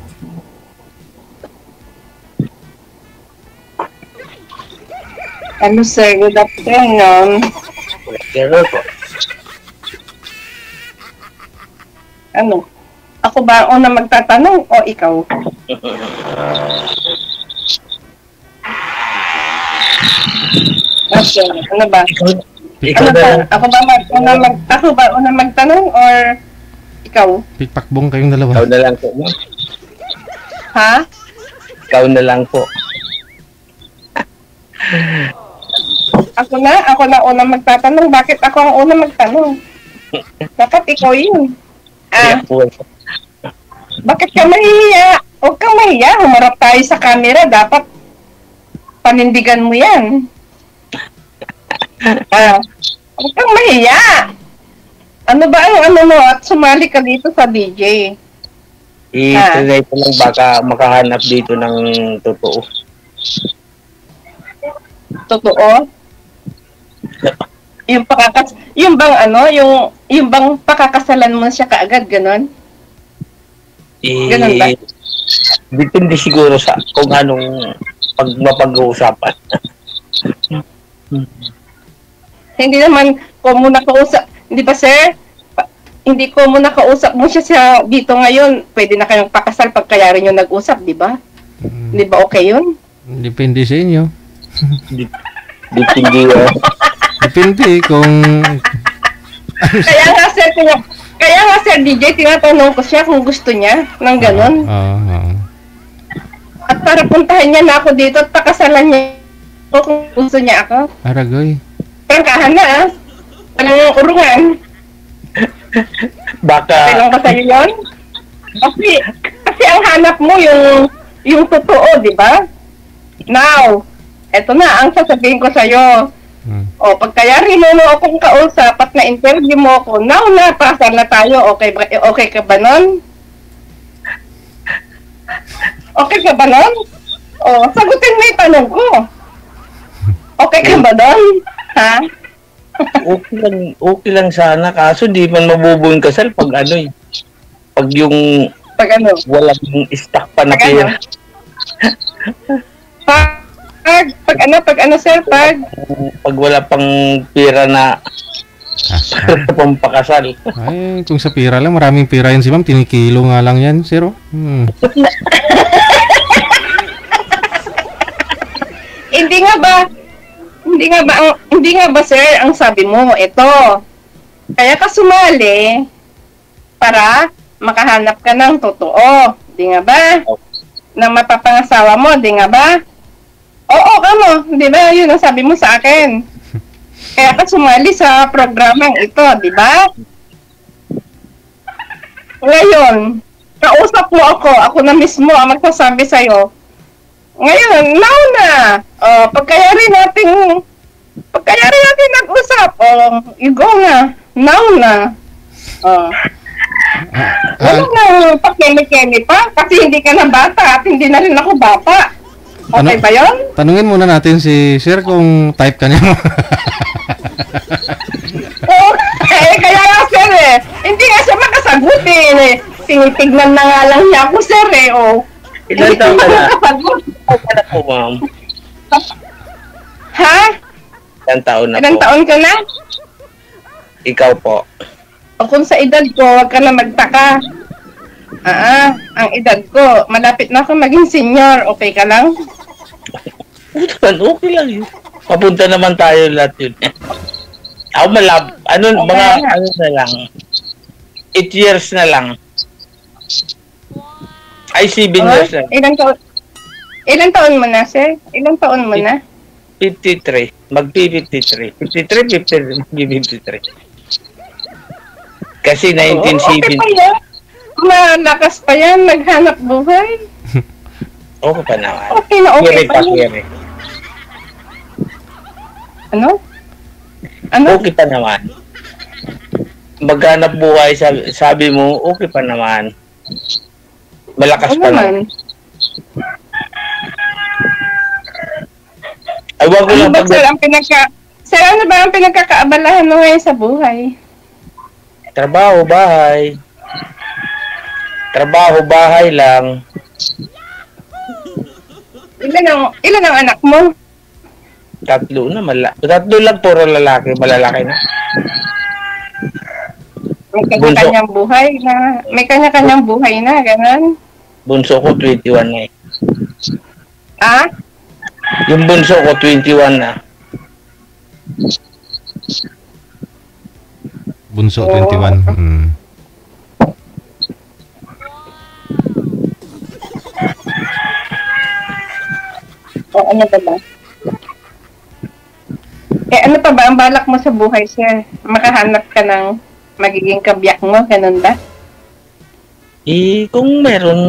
Ano sir, good afternoon. Pero po. Ano? Ako ba ang una magtatanong o ikaw? Okay, ano ba? Ano ba? Ako ba una magtanong or ikaw? Pikpakbong kayong dalawa. Ikaw na lang po, ma'am. Ha? Ikaw na lang po. Ako na una magtatanong. Bakit ako ang una magtanong? Dapat ikaw yun. Bakit ka mahihiya? Huwag kang mahiya. Humarap tayo sa camera. Dapat panindigan mo yan. Huwag kang mahiya. Ano ba ang ano mo? At sumali ka dito sa DJ. I-try ko lang baka makahanap dito ng totoo. Totoo? Yung bang pakakasalan mo siya kaagad, ganon? Ganon ba? Depende siguro sa kung anong mapag-uusapan. Hindi naman ko muna kausap. Hindi ba, sir? Hindi ko muna kausap mo siya dito ngayon. Pwede na kayong pakasal pag kaya rin yung nag-usap, di ba? Di ba okay yun? Depende sa inyo. Depende Depende kung... Kaya nga sir DJ, tinatanong ko siya kung gusto niya ng ganon. At para puntahan niya na ako dito at pakasalan niya ako kung gusto niya ako. Aragoy. Prangkahan na Walang urungan. Baka... Kailan ba sa'yo yun? Kasi ang hanap mo yung totoo, di ba? Now, eto na ang sasabihin ko sa'yo. O, pagkayari mo akong kausap at na-interview mo ako, now na, pasal na tayo. Okay ka ba nun? Okay ka ba nun? O, sagutin mo yung tanong ko. Okay ka ba nun? Ha? Okay lang sana, kaso di man mabubuong kasal pag pag yung walang stock pa na pera. Pag wala pang pera na pampakasal. Ay, kung sa pera lang, maraming pera yan si ma'am, tinikilo nga lang yan, zero. Hindi nga ba sir, ang sabi mo, ito. Kaya ka sumali para makahanap ka ng totoo. Di nga ba? Nang mapapangasawa mo, di nga ba? Oo, kamo. Di ba? Yun ang sabi mo sa akin. Kaya ka sumali sa programang ito, di ba? Ngayon, kausap mo ako na mismo ang magsasabi sa'yo. Ngayon, now na. Pagkayari natin nag-usap. You go na. Now na. Wala na pakemi-kemi pa kasi hindi ka na bata at hindi na rin ako bata. Okay ba yun? Tanungin muna natin si Sir kung type ka niya. Kaya nga sir hindi nga siya makasagutin Tinitignan na nga lang niya ako, sir, eh, oh. Ilan taon ka na? Ilan taon na po, ma'am? Ha? Ilan taon na Ilang po? taon ka na? Ikaw po. O kung sa edad ko, huwag ka na magtaka. Ang edad ko, malapit na ako maging senior. Okay ka lang? Okay lang yun. Papunta naman tayo lahat yun. Ako mga ano na lang. 8 years na lang. Ay, 7 years na. Ilang taon mo na, sir? Ilang taon mo na? 53. Magpi-53. 53, 50, magpi-53. Kasi 1970. Okay pa yan. Malakas pa yan. Naghanap buhay. Okay pa naman. Okay na okay pa yan. Ano? Okay pa naman. Maghanap buhay, sabi mo, okay pa naman. Malakas pa naman. Ay, wag ko lang Sir, ano ba ang pinagkakaabalahan mo ngayon sa buhay? Trabaho, bahay. Trabaho, bahay lang. Ilan ang anak mo? 3 na, 3 lang, puro lalaki, malalaki na. May kanya-kanyang buhay na. May kanya-kanyang buhay na, ganun. Bunso ko, 21 na eh. Yung bunso ko, 21 na. Bunso, 21. Ano ba ba? Ano pa ba ang balak mo sa buhay, sir? Makahanap ka ng magiging kabiyak mo, ganun ba? Kung meron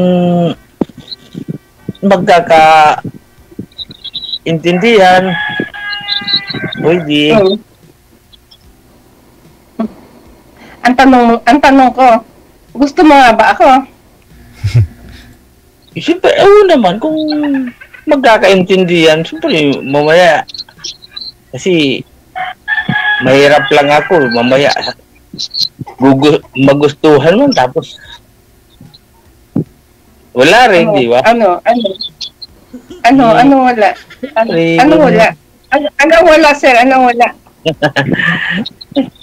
magkaka-intindihan, pwede. Ang tanong ko, gusto mo nga ba ako? Siyempre, naman, kung magkakaintindihan, siyempre, mamaya, kasi, mahirap lang ako, mamaya, magustuhan mo, tapos, wala rin, di ba? Ano wala? Ano wala? Ano wala, sir? Ano wala?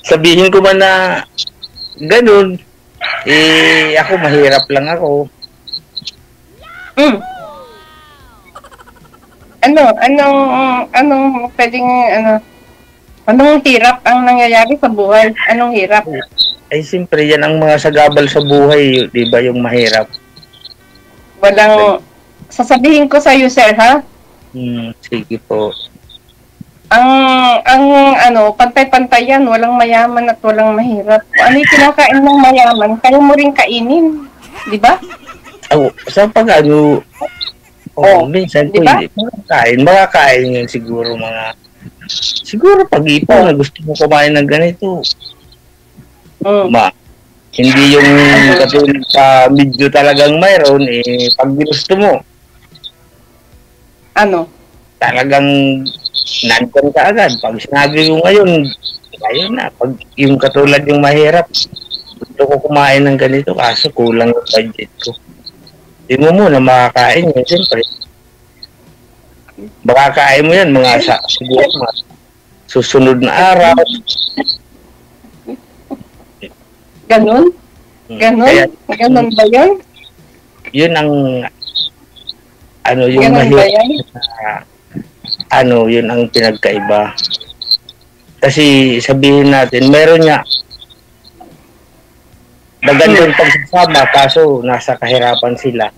Sabihin ko man na ganun, ako mahirap lang ako. Anong pwedeng, anong hirap ang nangyayari sa buhay? Anong hirap? Ay, siyempre, yan ang mga sagabal sa buhay, di ba, yung mahirap. Sasabihin ko sa iyo, sir, ha? Sige po. Pantay-pantay yan, walang mayaman at walang mahirap. Ano yung kinakain ng mayaman, kaya mo rin kainin, di ba? Sa minsan diba? Makakain yun siguro pag-ipon na gusto mo kumain ng ganito. Hindi yung katulad sa video talagang mayroon, pag ginusto mo. Talagang nandun ka agad. Pag sinabi mo ngayon na. Pag yung katulad yung mahirap, gusto ko kumain ng ganito, kaso kulang yung budget ko. Hindi mo muna makakain yun, siyempre. Makakain mo yan, siguro susunod na araw. Ganon? Ganon ba yun? Yun ang yung mahirap yun ang pinagkaiba. Kasi sabihin natin, meron nga magandang pagsasama, kaso nasa kahirapan sila.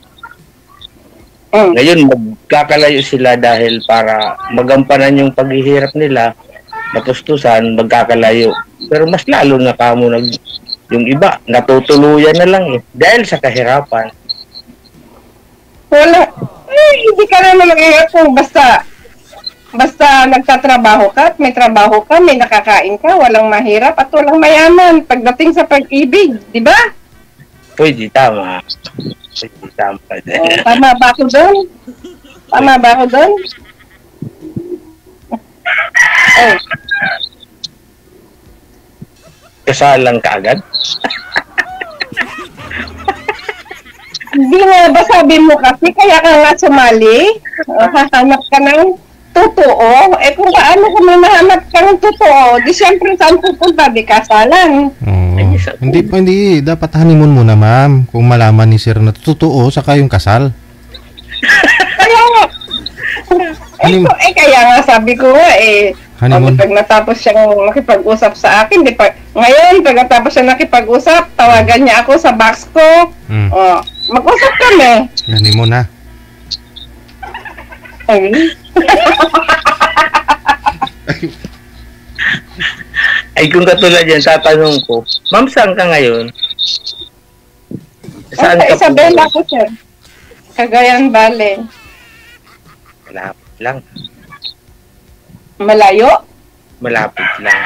Ngayon, magkakalayo sila dahil para magampanan yung paghihirap nila, matustusan, magkakalayo. Pero mas lalo na kamo yung iba, natutuluyan na lang dahil sa kahirapan. Wala. Hindi ka naman mag-ihirap kung basta nagtatrabaho ka at may trabaho ka, may nakakain ka, walang mahirap at walang mayaman pagdating sa pag-ibig, di ba? Pwede, tama. Tama ba ako doon? Kasalan ka agad? Hindi nga ba sabi mo kasi, kaya ka nga sumali? Hahanap ka ng totoo? Eh kung paano kung may mahanap ka ng totoo, di syempre saan pupunta? Di kasalan. Hindi. Dapat honeymoon muna, ma'am. Kung malaman ni sir na totoo, saka yung kasal. Kaya nga. Kaya nga sabi ko nga honeymoon. Pag natapos siyang makipag-usap sa akin, ngayon, pag natapos siya nakipag-usap, tawagan niya ako sa box ko. Mag-usap kami. Honeymoon na. Ay, kung katulad yan, tatanong ko, ma'am, saan ka ngayon? Saan ka Isabela ko, sir. Cagayan Valley. Malapit lang. Malayo? Malapit lang.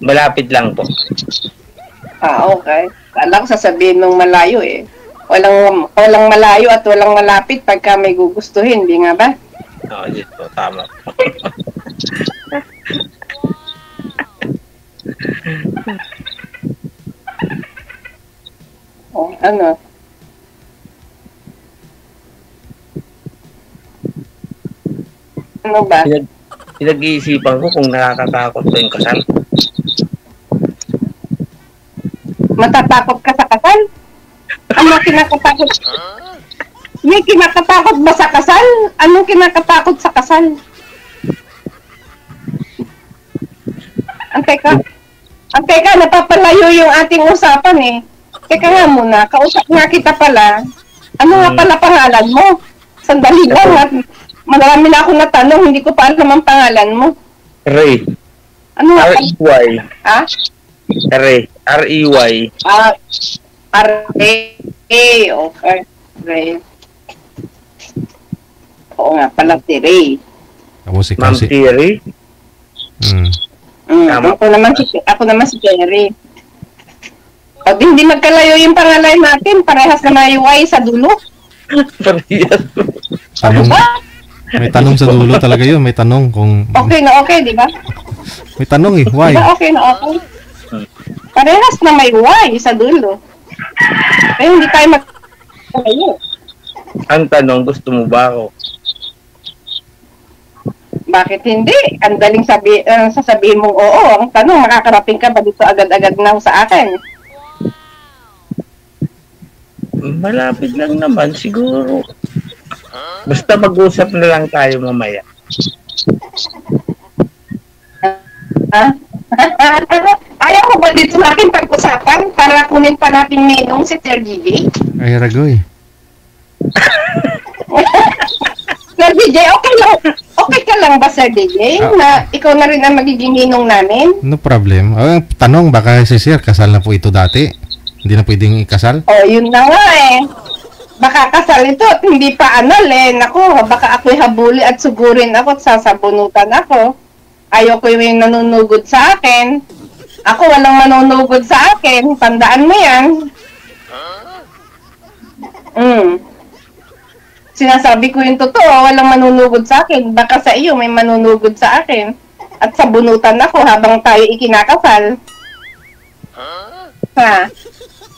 Malapit lang po. Okay. Kala ko sasabihin ng malayo eh. Walang malayo at walang malapit pagka may gugustuhin, di nga ba? Oo, yes po. Tama. Ano? Ano ba? Pinag-iisipan ko kung nakakatakot ba yung kasal. Matatakot ka sa kasal? Ano kinakatakot? May kinakatakot ba sa kasal? Anong kinakatakot sa kasal? Antay ka, napapalayo yung ating usapan eh. Teka nga muna, kausap nga kita pala. Ano nga pala pangalan mo? Sandali lang at marami na akong natanong, hindi ko pa alam ang pangalan mo. Ray. Ano nga? R-E-Y. Ha? Ray. R-E-Y. R-A. Okay. Ray. Oo nga pala si Ray. Ma'am si Ray? Ako naman si Jerry. Pag hindi magkalayo yung pangalan natin, parehas na may Y sa dulo. May tanong sa dulo talaga yun. May tanong kung... Okay na okay, di ba? May tanong eh. Why? Diba okay na okay? Parehas na may Y sa dulo. Kaya hindi tayo magkalayo. Ang tanong, gusto mo ba ako? Bakit hindi? Ang daling sasabihin mong oo. Ang tanong, makakarating ka ba dito agad-agad na sa akin? Malapit lang naman, siguro. Basta mag-usap na lang tayo mamaya. Ayaw ko ba dito natin pag-usapan para kunin pa natin ninong si Sir Gigi? Ay, Ragoy. Sir DJ, okay ka lang ba, Sir DJ? Na ikaw na rin ang magiging ninong namin? No problem. Tanong, baka si Sir, kasal na po ito dati. Hindi na pwedeng ikasal? Yun na nga eh. Baka kasal ito at hindi pa anal eh. Naku, baka ako'y habuli at sugurin ako at sasabunutan ako. Ayoko yung nanunugod sa akin. Ako walang manunugod sa akin. Tandaan mo yan. Sinasabi ko yung totoo, walang manunugod sa akin. Baka sa iyo may manunugod sa akin. At sabunutan ako habang tayo ikinakasal. Ha?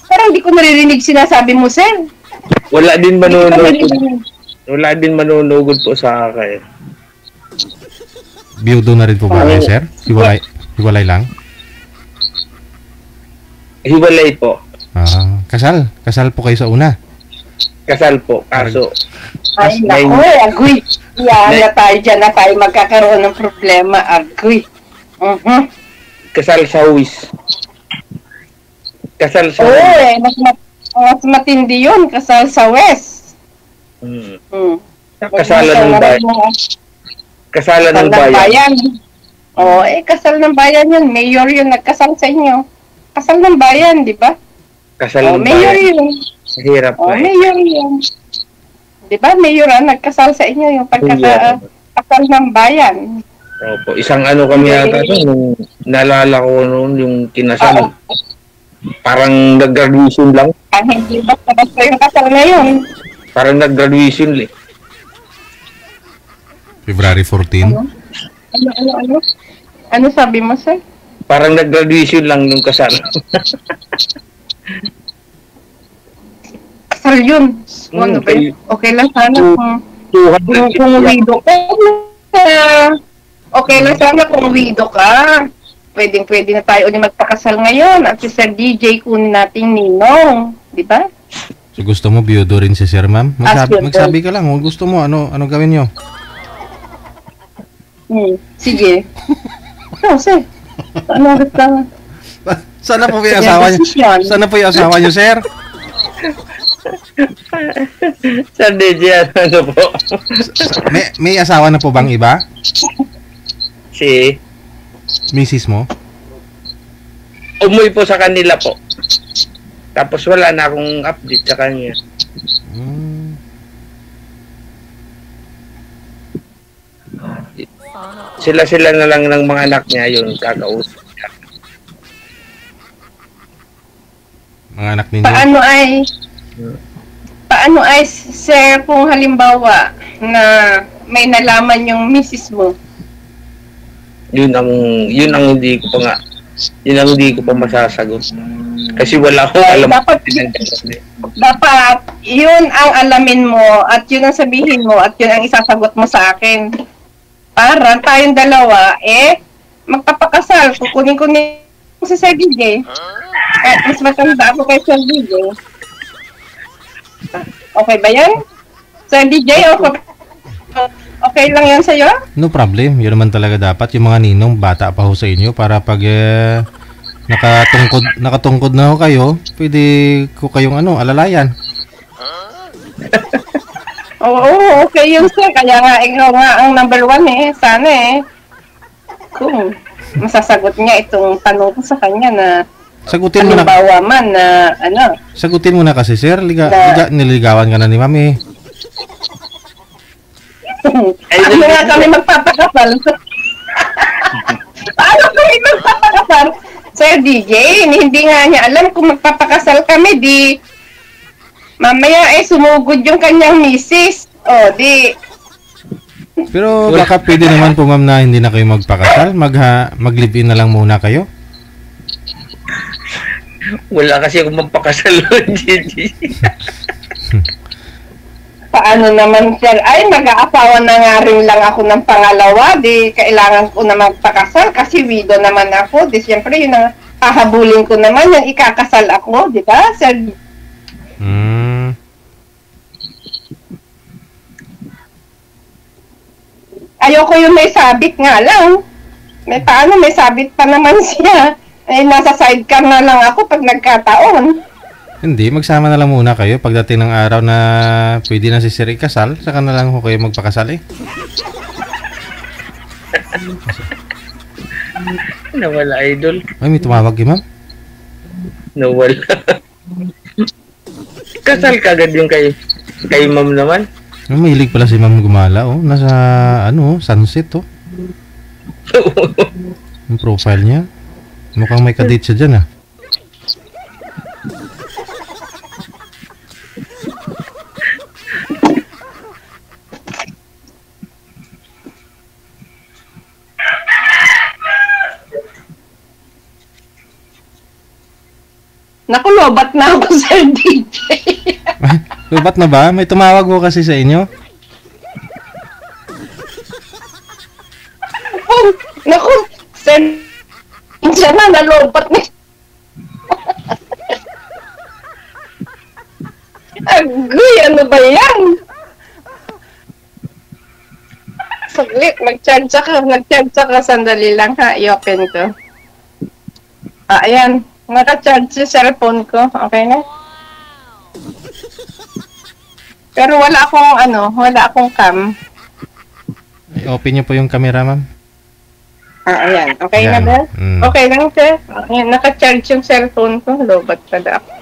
Pero hindi ko naririnig sinasabi mo, Sir. Wala din manunugod po sa akin. Biyudo na rin po ba kayo, Sir? Hiwalay lang? Hiwalay po. Kasal? Kasal po kayo sa una? Kasal po, kaso... Ay, naku, agoy. Yan na tayo dyan na tayo magkakaroon ng problema, agoy. Kasal sa Huwis. Kasal sa mas matindi yun, kasal sa West. Kasalan ng bayan. Kasalan ng bayan. Kasal ng bayan yun. Mayor yun, nagkasal sa inyo. Kasal ng bayan, di ba? Kasal ng mayor bayan. Yun. Hirap na mayor yun. Di ba, mayor nagkasal sa inyo yung pagkakasal ng bayan. Opo, isang kami yata nung naalala ko noon yung kinasal. Parang nag-graduation lang. Hindi basta yung kasal na yun. Parang nag-graduation eh. February 14? Ano sabi mo, Sir? Parang nag-graduation lang yung kasal. kasal yun. Ano ba yun? Okay lang sana kung widow ka. Okay lang sana kung widow ka. Pwede na tayo ulit magpakasal ngayon. At si Sir DJ kunin nating ninong. Di ba? So gusto mo biyudo rin si Sir, ma'am? Magsabi ka lang. Kung gusto mo, ano gawin nyo? Sige. Sir. Ano gusto mo? Sana po yung asawa niyo. Sana po yung asawa niyo, Sir. Sir DJ, ano po? May asawa na po bang iba? Si Mrs. mo? Umuwi po sa kanila po. Tapos wala na akong update sa kanya. Sila na lang ng mga anak niya yun kakausap. Mga anak ninyo? Paano ay sir kung halimbawa na may nalaman yung misis mo? Yun ang hindi ko pa masasagot. Kasi wala akong alam. Dapat yun ang alamin mo at yun ang sabihin mo at yun ang isasagot mo sa akin. Para tayong dalawa magpapakasal. Kukunin ko ni si Sir DJ. Kahit mas matanda ako kay Sir DJ. Okay ba yan? Sir DJ, okay lang yan sa'yo? No problem. Yun naman talaga dapat. Yung mga ninong, bata pa ho sa inyo para pag nakatungkod na ho kayo, pwede ko kayong alalayan. Oo, okay yun sir. Kaya nga, ikaw nga ang number 1 Sana kung masasagot niya itong tanong ko sa kanya na sagutin mo na. Halimbawa man na Sagutin mo na kasi sir. Nililigawan ka na ni mami. Ano nga kami magpapakasal? Paano kami magpapakasal? Sir DJ, hindi nga niya alam kung magpapakasal kami, di mamaya sumugod yung kanyang misis. Pero baka pwede naman po ma'am na hindi na kayo magpakasal. Mag-live-in na lang muna kayo. Wala kasi akong magpakasal. Paano naman sir? Mag-aasawa na nga rin lang ako ng pangalawa. Di kailangan ko na magpakasal kasi widow naman ako. Di siyempre yun ang hahabulin ko naman. Yung ikakasal ako. Di ba sir? Ayoko yung may sabit nga lang. Paano may sabit pa naman siya? Nasa sidecar na lang ako pag nagkataon. Hindi, magsama na lang muna kayo. Pagdating ng araw na pwede na si Sir ikasal, saka na lang ho kayo magpakasal Nawala, idol. Ay, may tumawag ma'am? Nawala. Kasal kagad yung kay ma'am naman. Mahilig pala si ma'am gumala, nasa sunset yung profile niya. Mukhang may kadate siya dyan Naku, lobat na ako, Sir DJ. Lobat na ba? May tumawag ko kasi sa inyo. Naku, Sir, siya na, nalobat na. Agoy, ano ba yan? Saglit, mag-charge ka, sandali lang ha, i-open ko. Ayan. Naka-charge yung cellphone ko. Okay na? Pero wala akong cam. I-open niyo po yung camera, ma'am. Ayan. Okay na ba? Okay lang, sir. Ayan, naka-charge yung cellphone ko. Lobat pala ako.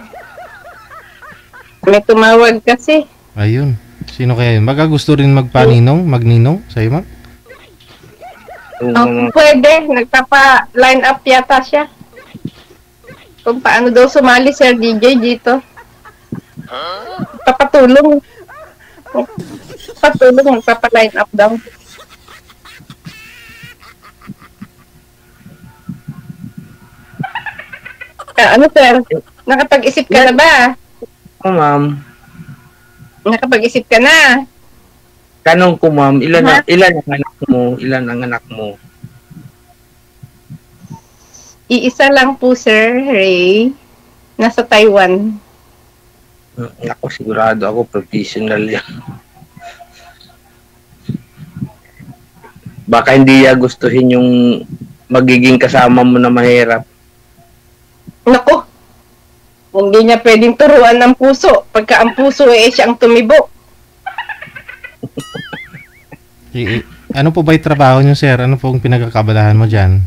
May tumawag kasi. Ayun. Sino kaya yun? Baga gusto rin magninong sa'yo, ma'am? Pwede. Nagpapa-line up yata siya. Kung paano daw sumali Sir DJ dito. Papatulong. Magpapa-line up daw. Ano sir? Nakapag-isip ka na ba? Ma'am. Nakapag-isip ka na. Tanong ko, ma'am, ilan ang anak mo? Ilan ang anak mo? Iisa lang po, Sir Ray. Nasa Taiwan. Ako, sigurado ako, professional yan. Baka hindi niya gustuhin yung magiging kasama mo na mahirap. Naku, hindi niya pwedeng turuan ng puso. Pagka ang puso siya ang tumibo. Ano po ba yung trabaho niyo, sir? Ano pong pinagkakabalahan mo dyan?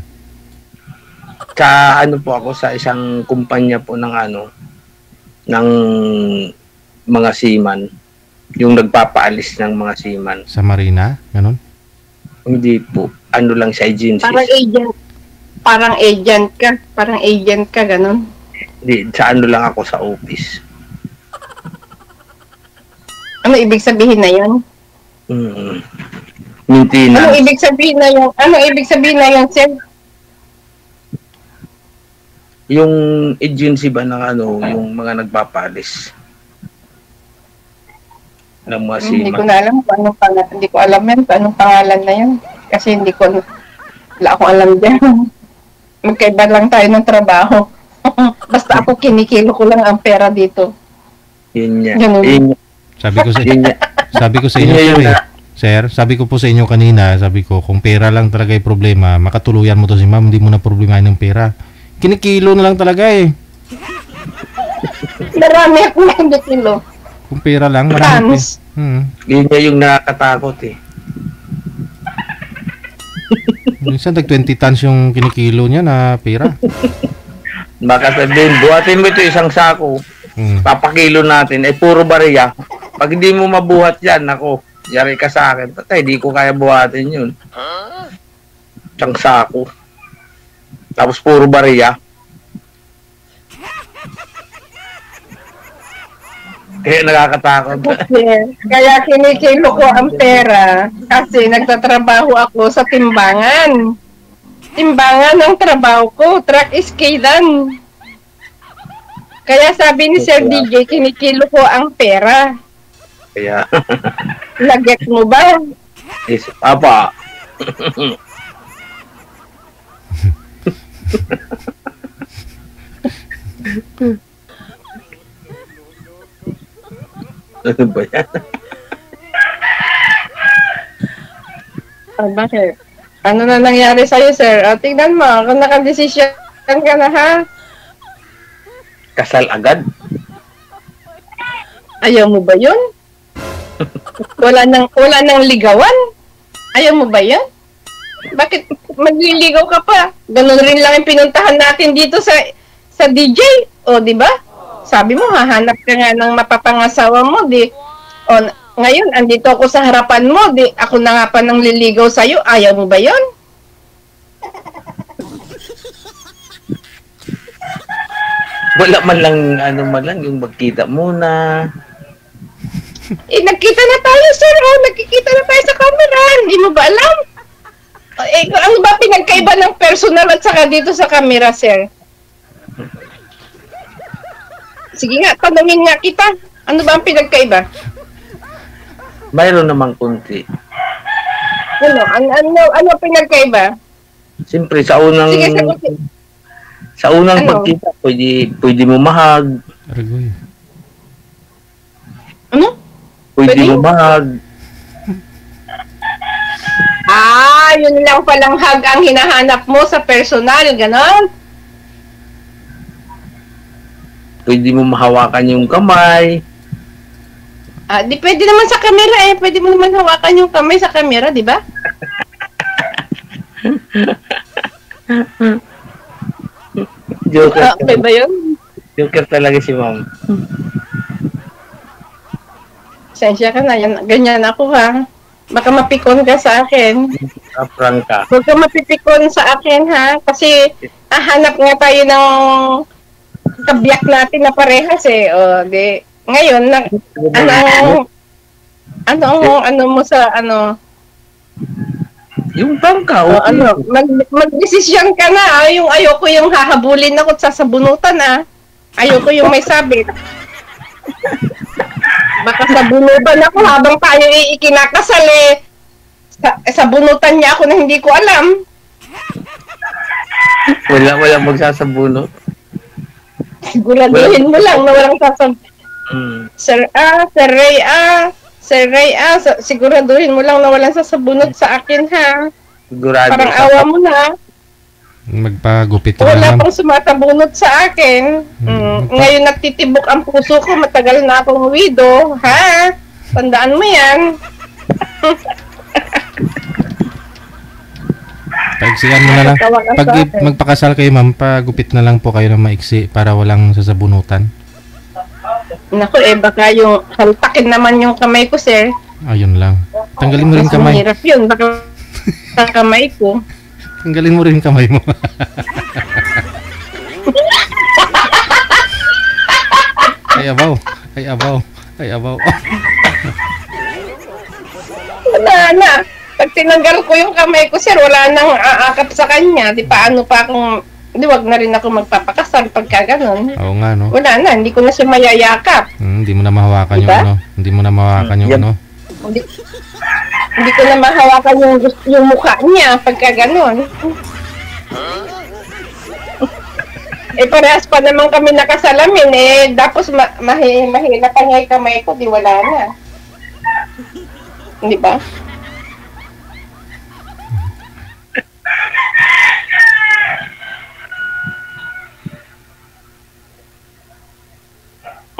Sa po ako sa isang kumpanya po ng ng mga seaman. Yung nagpapaalis ng mga seaman. Sa Marina? Ganon? Hindi po. Lang sa agency. Parang agent ka, ganon. Hindi, sa lang ako sa office. Ano ibig sabihin na yun? Maintenance. Ano ibig sabihin na yun, sir? Yung agency ba ng yung mga nagpapalis ng mga seaman. Hindi ko na alam kung anong pangalan. Hindi ko alam yan kung anong pangalan na yun. Kasi wala akong alam dyan. Magkaiba lang tayo ng trabaho. Basta ako kinikilo ko lang ang pera dito. Yun niya. Sabi ko sa inyo, sir, sabi ko po sa inyo kanina, sabi ko, kung pera lang talaga yung problema, makatuluyan mo to si ma'am, hindi mo na problemahin ng pera. Kinikilo na lang talaga eh. Marami akong kinikilo. Kung pera lang, marami. Yun niya yung nakakatakot eh. Minsan 20 tons yung kinikilo niya na pera. Baka sabihin, buhatin mo ito isang sako. Papakilo natin. Puro bariya. Pag hindi mo mabuhat yan, ako, yari ka sa akin. Patay, di ko kaya buhatin yun. Isang sako. Tapos puro bariya. Kaya nakakatakot. Kaya kinikilo ko ang pera kasi nagtatrabaho ako sa timbangan. Timbangan ng trabaho ko, truck iskidan. Kaya sabi ni Sir DJ, kinikilo ko ang pera. Kaya Laget mo ba? Yes, apa. Ano ba yan? Bakit? Ano na nangyari sa'yo, sir? Tingnan mo, kung nakadesisyon ka na, ha? Kasal agad? Ayaw mo ba yun? Wala nang ligawan? Ayaw mo ba yun? Bakit magliligaw ka pa? Ganun rin lang yung pinuntahan natin dito sa DJ. O, di ba? Sabi mo, hahanap ka nga ng mapapangasawa mo, di. O, ngayon, andito ako sa harapan mo, di. Ako na nga pa nang liligaw sa'yo. Ayaw mo ba yun? Wala man lang, yung magkita muna. Nagkita na tayo, sir. Nagkikita na tayo sa camera. Hindi mo ba alam? Ano ba pinagkaiba ng personal at saka dito sa camera, sir? Sige nga, tanungin nga kita. Ano ba ang pinagkaiba? Mayroon namang kunti. Ano pinagkaiba? Siyempre, sa unang pagkita, pwede mo mahag. Ano? Pwede mo mahag. Yun lang palang hug ang hinahanap mo sa personal, ganon? Pwede mo mahawakan yung kamay. Di pwede naman sa camera eh. Pwede mo naman hawakan yung kamay sa camera, di ba? Joker. Okay ba yun? Joker talaga si ma'am. Sensya ka na. Ganyan ako, ha? Baka mapikon ka sa akin. Prank ka. Huwag ka mapipikon sa akin, ha? Kasi hanap nga tayo ng kabiyak natin na parehas eh. O, di. Ngayon, ano mo sa yung bangka, mag-desisyon ka na. Yung ayoko yung hahabulin ako at sasabunutan, Ayoko yung may sabit. Baka sabunutan ako habang tayo ikinakasal eh. Sabunutan niya ako na hindi ko alam. Wala magsasabunot. Siguraduhin mo lang na walang sasabunot. Sir Ray, siguraduhin mo lang na walang sasabunot sa akin, ha? Sigurado. Parang awa mo na. Magpagupit ka Wala na. pang sumatabunot sa akin. Ngayon nagtitibok ang puso ko, matagal na akong widow, ha? Tandaan mo yan. Paiksian mo na lang. Pag magpakasal kayo, ma'am, pagupit na lang po kayo ng maiksi para walang sasabunutan. Naku, baka yung haltakin naman yung kamay ko, sir. Ayun lang. Tanggalin mo rin kamay. Mahirap yun, baka kamay ko. Tanggalin mo rin kamay mo. Ay abaw. Wala na. Pag tinanggal ko yung kamay ko, sir, wala nang aakap sa kanya. Di paano pa akong, wag na rin ako magpapakasal pagka ganun. Oo nga, no? Wala na, hindi ko na siya mayayakap. Hindi mo na mahawakan diba? yung ano. Hindi mo na mahawakan yung ano. Hindi ko na mahawakan yung mukha niya pagka ganun. Parehas pa naman kami nakasalamin tapos mahirap pa nga yung kamay ko, di wala na. Di ba?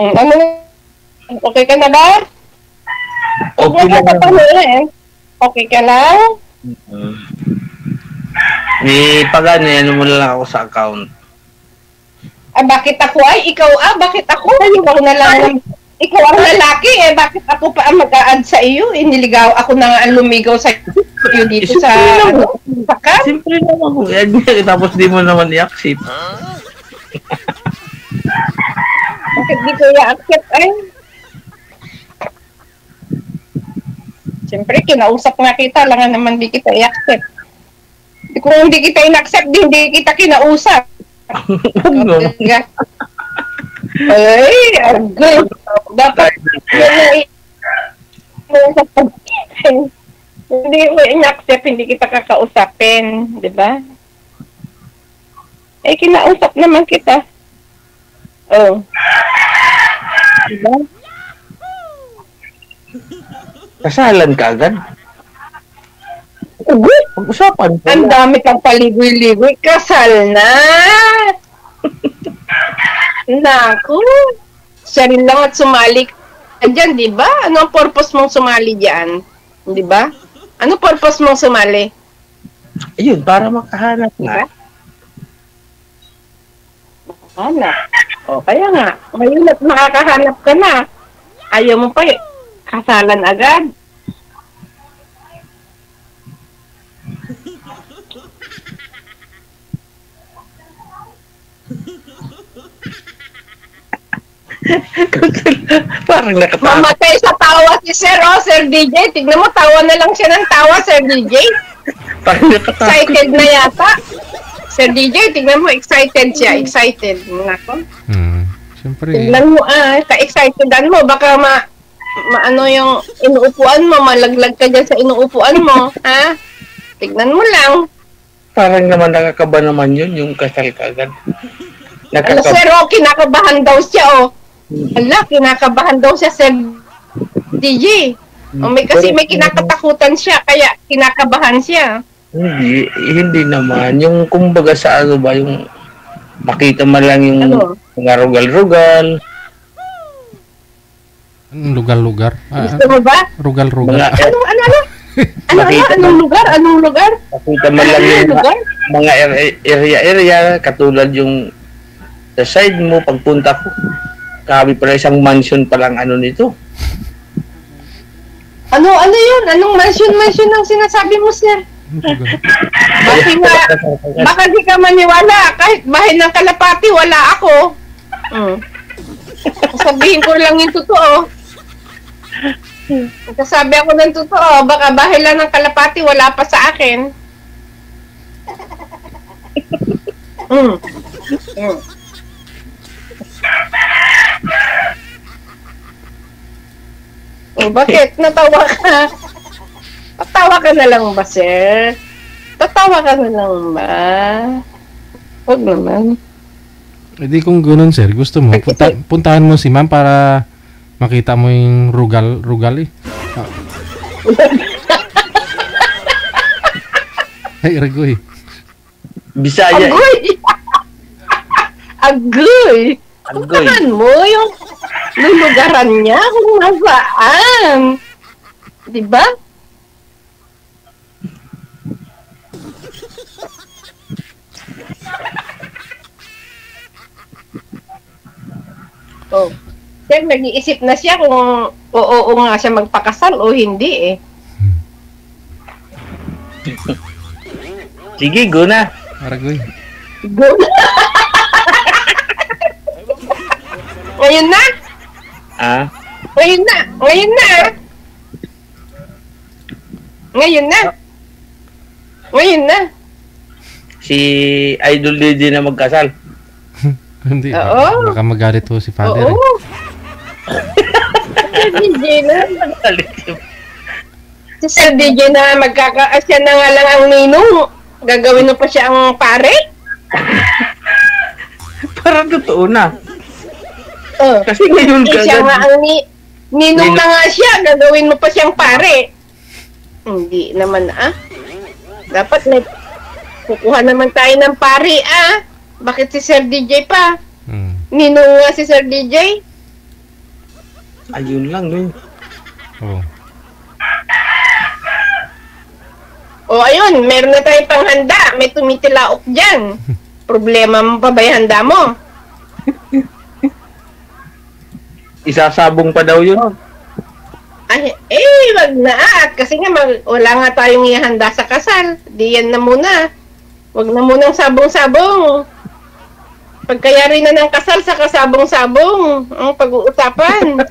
Ano? Okay ka na ba? Okay lang. Okay ka lang? Pag ano mo lang ako sa account. Bakit ako ikaw bakit ako? Ikaw na lang ikaw ang lalaki bakit ako pa ang mag-a-add sa iyo? Niligaw ako na nga ang lumigaw sa iyo dito sa sakat? Siyempre naman kung yan tapos di mo naman i-accept. Bakit di ko i-accept Siyempre, kinausap nga kita, lang naman di kita i-accept. Kung hindi kita in-accept, hindi kita kinausap. Ay, agay. Dapat hindi mo in-accept, hindi kita kakausapin. Diba? Kinausap naman kita. Oh. Diba? Kasalan ka agad? Pag-usapan. Ang dami kang paligoy-ligoy. Kasal na! Naku! Siya rin lang at sumali ka dyan, di ba? Ano ang purpose mong sumali dyan? Di ba? Ano purpose mong sumali? Ayun, para makahanap nga. Makahanap? O, kaya nga. Ngayon at makakahanap ka na. Ayaw mo pa kasalan agad. Parang nakatawa. Mamatay sa tawa si Sir, Sir DJ. Tignan mo, tawa na lang siya ng tawa, Sir DJ. Parang nakatawa. Excited na yata. Sir DJ, tignan mo, excited siya. Excited. Nako. Siyempre. Tignan mo, ka-excitedan mo. Baka maano yung inuupuan mo, malaglag ka dyan sa inuupuan mo. Ha? Tignan mo lang. Parang naman nakakaba naman yun, yung kasal ka agad. Ano, Sir, kinakabahan daw siya, Ala, kinakabahan daw siya, Sir DJ. Kasi may kinakatakutan siya, kaya kinakabahan siya. Hindi naman. Yung kumbaga sa ano ba, yung makita mo lang yung mga rugal-rugal. Anong lugar-lugar? Gusto mo ba? Rugal-rugal. Anong lugar? Makita mo lang yung mga area-area, katulad yung sa side mo, pagpunta ko. Kabi pala isang mansion palang ano nito. Ano yun? Anong mansion ang sinasabi mo, Sir? Baka di ka maniwala. Kahit bahay ng kalapati, wala ako. Sabihin ko lang yung totoo. Sabi ako ng totoo. Baka bahay lang ng kalapati, wala pa sa akin. Bakit? Natawa ka? Tatawa ka na lang ba, sir? Tatawa ka na lang ba? Huwag naman. Hindi kung gano'n, sir. Gusto mo, puntahan mo si ma'am para makita mo yung rugal eh. Ay, Ragoy. Bisaya. Agoy! Agoy! Puntahan mo yung lulugaran niya kung nasaan. Diba? Oh. Sir, nag-iisip na siya kung oo nga siya magpakasal o hindi eh. Sige, go na. Aragoy. Go na. Ngayon na? Ah? Ngayon na. Ngayon na. Ngayon na. Ngayon na. Si Idol Lady na magkasal. Hindi. Oo. Baka magalit po si father. Oo. Si DJ na. Si Sir DJ na magkakaasya na nga lang ang ninong. Gagawin mo pa siya ang pare? Para totoo na. Oh. Kasi ngayon ka. Siya nga ang ninong na nga siya. Gagawin mo pa siyang pare. Hindi naman Dapat may kukuha naman tayo ng pare Bakit si Sir DJ pa? Ninong nga si Sir DJ? Ayun lang, no? Oh. O ayun, meron na tayong panghanda. May tumitilaok dyan. Problema mo pa ba yung handa mo? Isasabong pa daw yun. Ay, wag na kasi nga wala nga tayong ihanda sa kasal. Di yan na muna. Wag na munang sabong-sabong. Pagkayari na ng kasal sa kasabong-sabong ang pag-uusapan.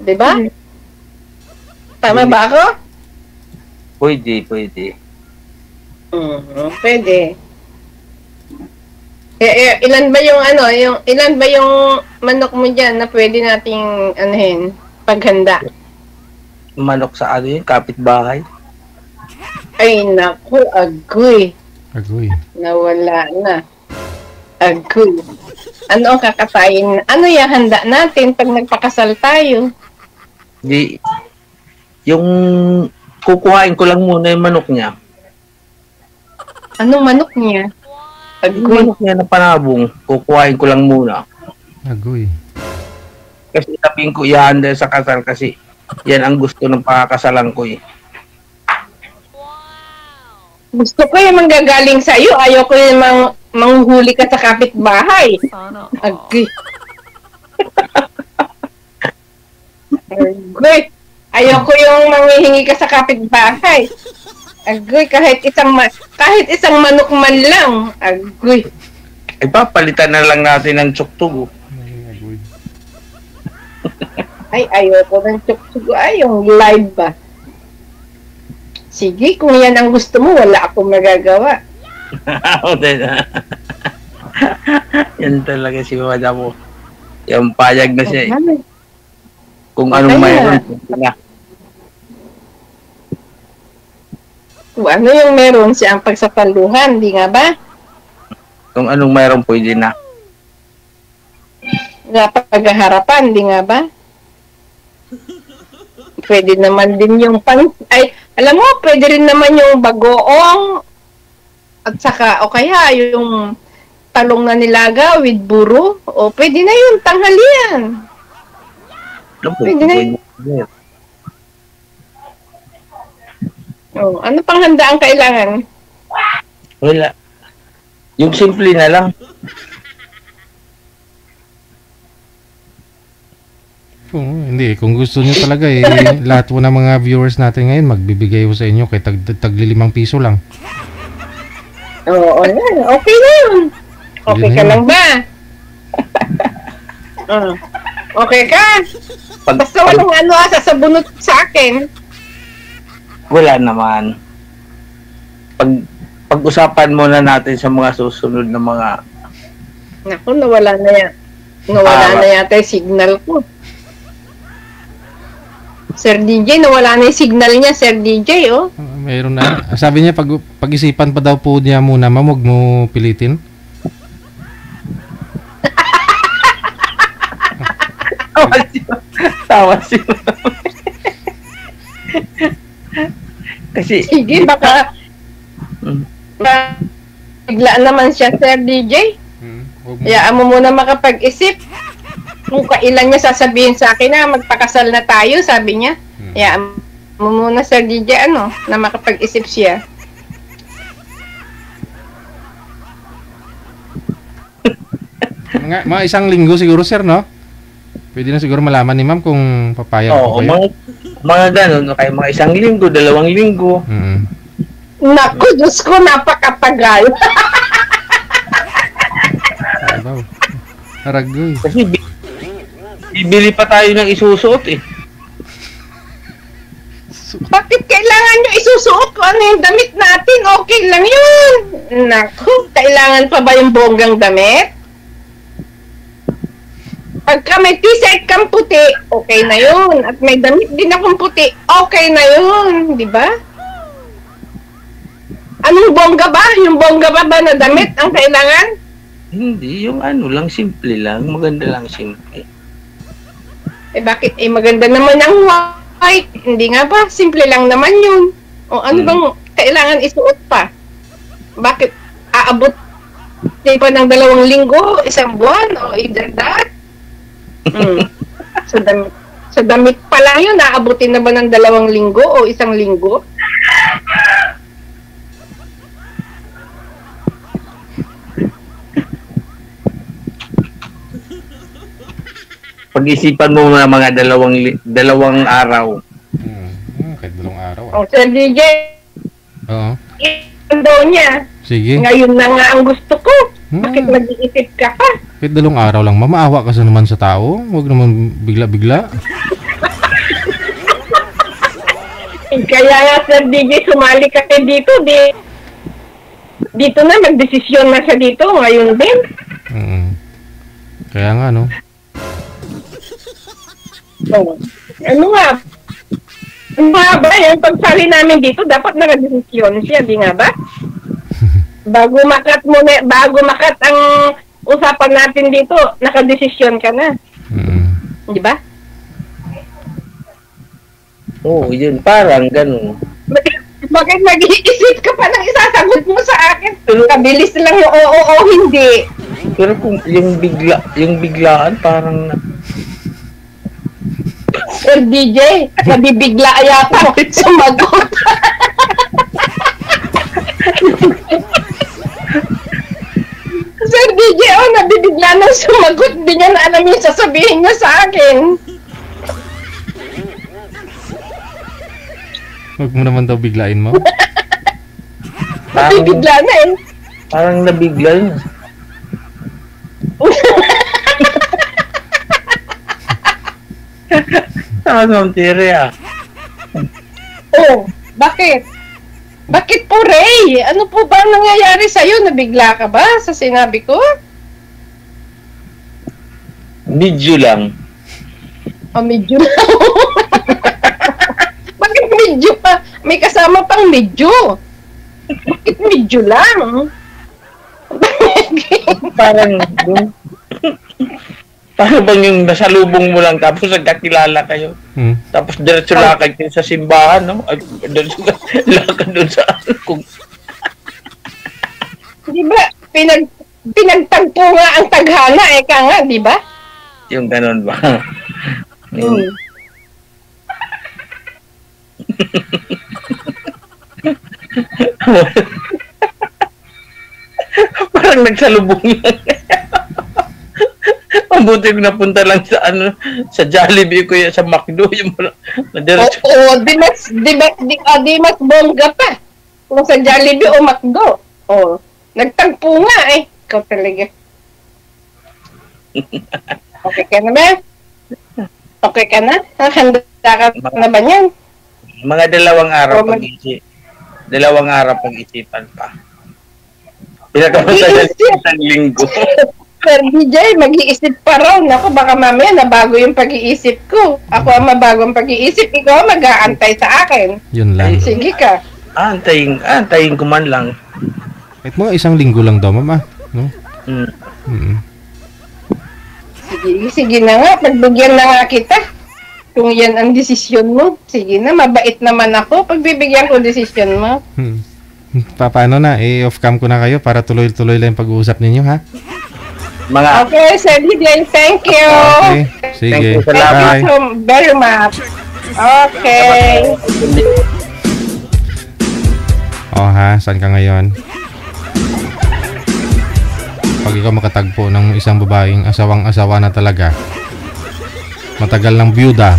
Diba? Tama ba ako? Pwede. Pwede. Ilan ba yung ilan ba yung manok mo dyan na pwede nating paghanda? Manok sa yun? Kapitbahay? Ay, naku, agoy. Agoy. Nawala na. Agoy. Ano ang kakatayin? Ano yung handa natin pag nagpakasal tayo? Yung kukuhain ko lang muna yung manok niya. Anong manok niya? Yung manok niya na panabong, kukuhain ko lang muna. Agoy. Kasi taping ko ihanda sa kasal kasi yan ang gusto ng pakakasalan ko eh. Gusto ko yung manggagaling sa'yo. Ayoko yung manghuli ka sa kapitbahay. Agoy. Agoy. Ayoko yung manghihingi ka sa kapitbahay. Agoy, kahit isang manok man lang. Agoy. Ay papalitan na lang natin ng tsuktugo. Ay, ayoko ng tsuktugo. Ay, yung live ba? Sige, kung yan ang gusto mo, wala akong magagawa. Yan talaga si Madam mo. Yung payag na siya eh. Kung Okay anong na. mayroon. Na. Kung ano yung meron siya ang pagsapaluhan, di nga ba? Kung anong mayroon pwede na. Nga paghaharapan, di nga ba? Pwede naman din yung alam mo, pwede rin naman yung bagoong at saka, o kaya yung talong na nilaga with buro, o pwede na yun, tanghalian. Pwede na yun. Ano pang handa ang kailangan? Wala. Yung simple na lang. Hindi, kung gusto nyo talaga lahat po ng mga viewers natin ngayon magbibigay ko sa inyo kay tagli 5 piso lang. Oo, okay na yun. Okay ka lang ba? Okay ka? Basta walang sasabunot sa akin. Wala naman. Pag pag-usapan muna natin sa mga susunod na mga... Naku, nawala na yan. Nawala na yata yung signal ko. Sir DJ, nawala na yung signal niya, Sir DJ, oh. Mayroon na. Sabi niya, pag-isipan pa daw po niya muna, ma'am, huwag mo pilitin. Tawa siya. Kasi... Sige, baka... biglaan naman siya, Sir DJ. Hayaan mo muna makapag-isip. Kung kailan niya sasabihin sa akin na magpakasal na tayo, sabi niya. Hayaan mo muna, Sir DJ, na makapag-isip siya. Mga isang linggo siguro, sir, no? Pwede na siguro malaman ni ma'am kung papayag ko kayo. Mga ganun, kaya mga isang linggo, 2 linggo. Naku, Diyos ko, napakapagal. Haragoy. Kasi bibili pa tayo ng isusuot eh. Bakit kailangan nyo isusuot kung ano yung damit natin? Okay lang yun. Naku, kailangan pa ba yung bonggang damit? Pagka may t-shirt kang puti, okay na yun. At may damit din akong puti, okay na yun. Di ba? Anong bongga ba? Yung bongga ba na damit ang kailangan? Hindi, yung lang, simple lang. Maganda lang, simple. Eh bakit? Eh maganda naman ang white. Hindi nga ba? Simple lang naman yun. O ano bang kailangan isuot pa? Bakit? Aabot pa ng 2 linggo, 1 buwan, o either that? Sa damit pa lang yun, aabutin na ba ng 2 linggo o 1 linggo? Pag-isipan mo na mga 2 araw. Kahit 2 araw. O, Sir DJ. Oo. Ang daw niya. Sige. Ngayon na nga ang gusto ko. Bakit mag-iisip ka pa? Kahit 2 araw lang, mamaawa ka sa naman sa tao. Huwag naman bigla-bigla. Kaya nga, Sir DJ, sumali ka dito. Dito na, magdesisyon na siya dito. Ngayon din. Kaya nga, no? Ano nga? Ano nga ba? Yung pagsali namin dito, dapat nakadesisyon siya, di nga ba? Bago makat ang usapan natin dito, nakadesisyon ka na. Di ba? Oo, yun. Parang ganun. Bakit nag-iisip ka pa ng isasagot mo sa akin? Kabilis lang yung oo, hindi. Pero kung yung biglaan, parang... Sir DJ, nabibigla yata sumagot. Sir DJ, nabibigla nang sumagot. Di niya na alam yung sasabihin niya sa akin. Huwag mo naman daw biglain mo. Nabibigla na eh. Parang nabigla yun. Ano, tire Oh, bakit? Bakit po, Ray? Ano po ba nangyayari sa'yo? Nabigla ka ba sa sinabi ko? Medyo lang. Medyo lang. Bakit medyo pa? May kasama pang medyo. Bakit medyo lang? Parang Paano bang yung nasalubong mo lang tapos nagkakilala kayo? Tapos diretso lakad kayo sa simbahan, no? Diretso lakad doon sa ano kung... Di ba? Pinagtagpo nga ang tadhana, eka nga, di ba? Yung ganun ba? Parang nagsalubong lang. Mabuti kung napunta lang sa ano, sa Jollibee ko sa McDo yung nadiretso. Oo, di mas bongga pa. Kung sa Jollibee o McDo. Oo. Nagtagpo nga eh. Ikaw talaga. Okay ka na ba? Okay ka na? Handa ka na ba niyan? Mga 2 araw pag-isipan pa. Pinakamatagal isang linggo. Sir DJ, mag-iisip pa raw. Naku, baka mamaya nabago yung pag-iisip ko. Ako ang mabago ang pag-iisip. Ikaw mag-aantay sa akin. Yun lang. Sige ka. Antayin ko man lang. Kahit mga isang linggo lang daw, mama. No? Sige na nga. Pagbigyan na nga kita. Kung yan ang desisyon mo, sige na. Mabait naman ako. Pagbibigyan ko desisyon mo. Paano na? Off-cam ko na kayo para tuloy-tuloy lang yung pag-uusap ninyo, ha? Okay, Sir DJ, thank you. Okay, sige. Thank you so very much. Okay. Ha? Saan ka ngayon? Pag ikaw makatagpo ng isang babaeng asawang-asawa na talaga, matagal ng byuda,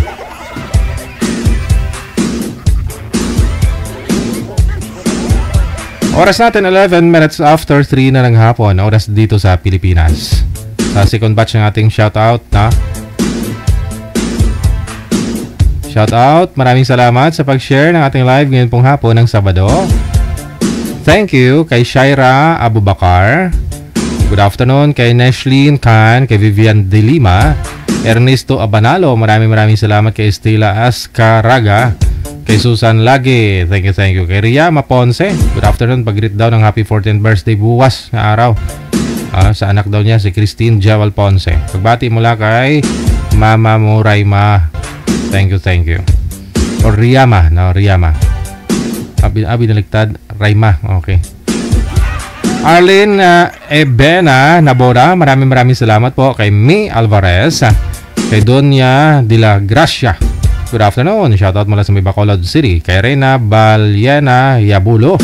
oras natin 11 minutes after 3 na ng hapon, oras dito sa Pilipinas. Sa second batch ng ating shoutout na shoutout, maraming salamat sa pag-share ng ating live ngayon pong hapon ng Sabado. Thank you kay Shaira Abubakar. Good afternoon kay Neshlyn Khan, kay Vivian De Lima, Ernesto Abanalo, maraming salamat kay Estela Ascaraga, kay Susan Lagi, thank you. Kay Ria Maponce, good afternoon, pag-greet daw ng happy 14th birthday buwas na araw sa anak daw niya si Christine Jawal Ponce. Pagbati mula kay Mama Muraima, thank you. Or Riyama, binaligtad, Raima, okay. Arlene Ebena Nabora, maraming salamat po kay May Alvarez, kay Donya de la Gracia. Good afternoon. Shoutout mula sa Bacolod City. Kay Reyna Balyena Yabulo.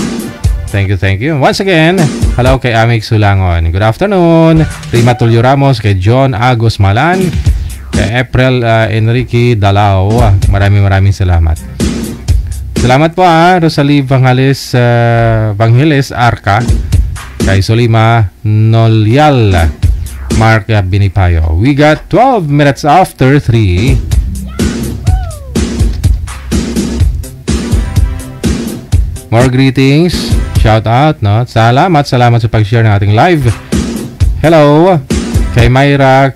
Thank you. Once again, hello kay Amik Sulangon. Good afternoon. Rima Tulio Ramos. Kay John Agos Malan. Kay April Enrique Dalao. Maraming salamat. Salamat po Rosalie Vangelis Arca. Kay Solima Nolial. Mark Binipayo. We got 12 minutes after 3. More greetings, shout out, no? Salamat sa pag-share ng ating live. Hello kay Mayra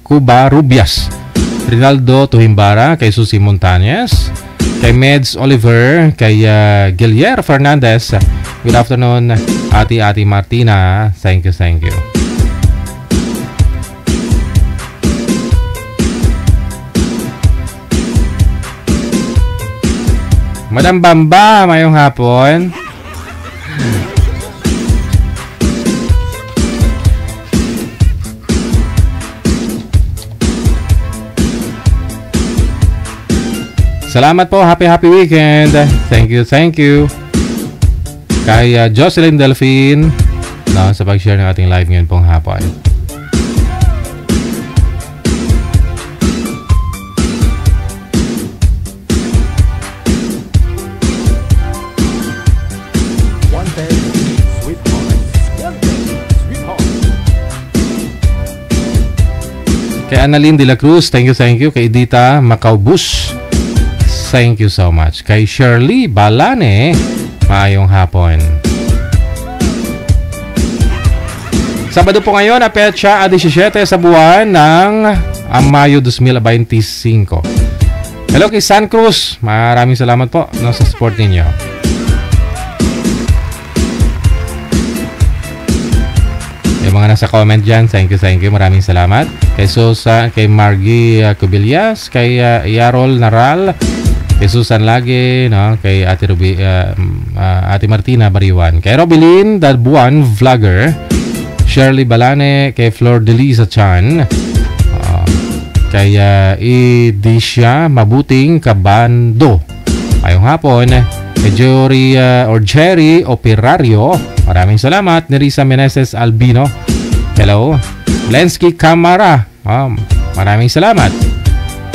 Cuba Rubias, Rinaldo Tuhimbara, kay Susie Montañez, kay Meds Oliver, kay Gilier Fernandez. Good afternoon, Ati Martina. Thank you. Madam Bamba, mayong hapon. Salamat po, happy weekend. Thank you. Kay Jocelyn Delphine sa pag-share ng ating live ngayon pong hapon. Kay Annalyn De La Cruz, thank you. Kay Edita Macaubus, thank you so much. Kay Shirley Balane, maayong hapon. Sabado po ngayon, petsa 17 sa buwan ng Mayo 2025. Hello kay San Cruz, maraming salamat po sa support ninyo. Yung mga nasa comment dyan, thank you, maraming salamat. Kay Susan, kay Margie Cubillas, kay Yarol Naral, kay Susan Lagi, kay Ate Martina Bariwan, kay Robilyn Dalbuan Vlogger, Shirley Balane, kay Flor Delisa Chan, kay Idisha Mabuting Kabando, ayong hapon, kay Jerry Operario, maraming salamat. Nerissa Meneses Albino, hello. Lensky Camara, maraming salamat.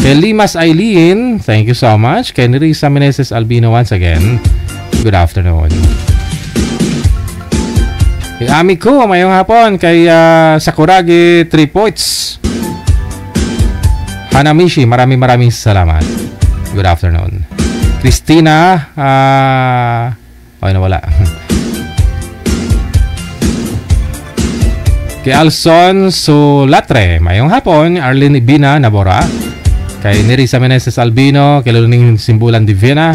Kay Limas Aileen, thank you so much. Kay Nerissa Meneses Albino once again, good afternoon. Kay Amiko, mayong hapon. Kay Sakuragi 3 points, Hanamishi, maraming salamat. Good afternoon. Christina, nawala. Kay Alson Sulatre, mayong hapon. Arlene Ibina Nabora. Kay Nerissa Meneses Albino, kay Luning Simbulan Divina.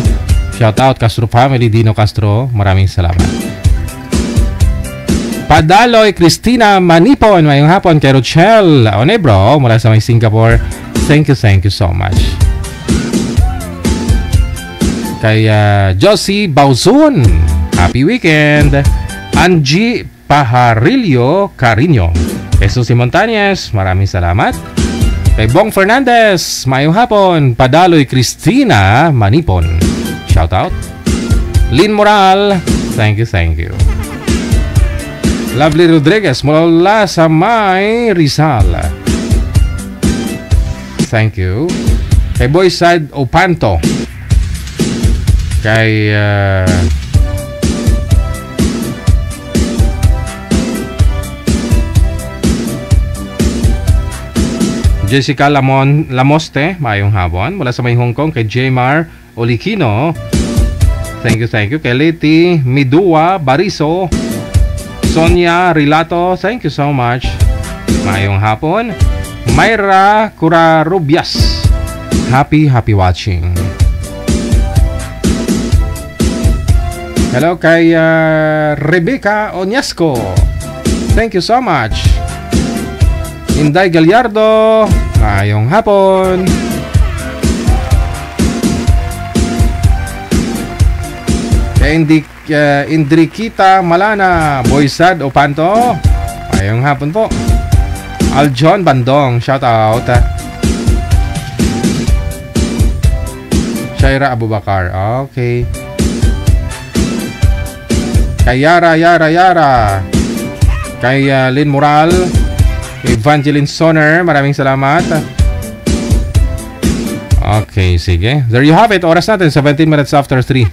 Shout out Castro family, Dino Castro. Maraming salamat. Padaloy Cristina Manipon, mayong hapon. Kay Rochelle Onebro mula sa may Singapore. Thank you so much. Kay Josie Bauzun, happy weekend. Angie Pajarillo Carino, Jesus Montañez, maraming salamat. Kay Bong Fernandez, mayong hapon. Padaloy Cristina Manipon, shout out. Lynn Moral, thank you. Lovely Rodriguez mula sa may Rizal, thank you. Kay Boyside Opanto, kay Jessica Lamoste, mayong hapon. Mula sa may Hong Kong, kay Jmar Olikino. Thank you. Kay Leti Midua Bariso. Sonia Rilato, thank you so much. Mayong hapon. Myra Curarubias, happy watching. Hello kay Rebecca Onyasco. Thank you so much. Inday Gallardo, ngayong hapon. Indrikita Malana, Boysad Opanto, ngayong hapon po. Aljon Bandong, shout out. Shaira Abubakar, okay. Kay Yara. Kay Lynn Moral. Evangeline Sonner, maraming salamat. Okay, sige. There you have it. Oras natin, 17 minutes after 3.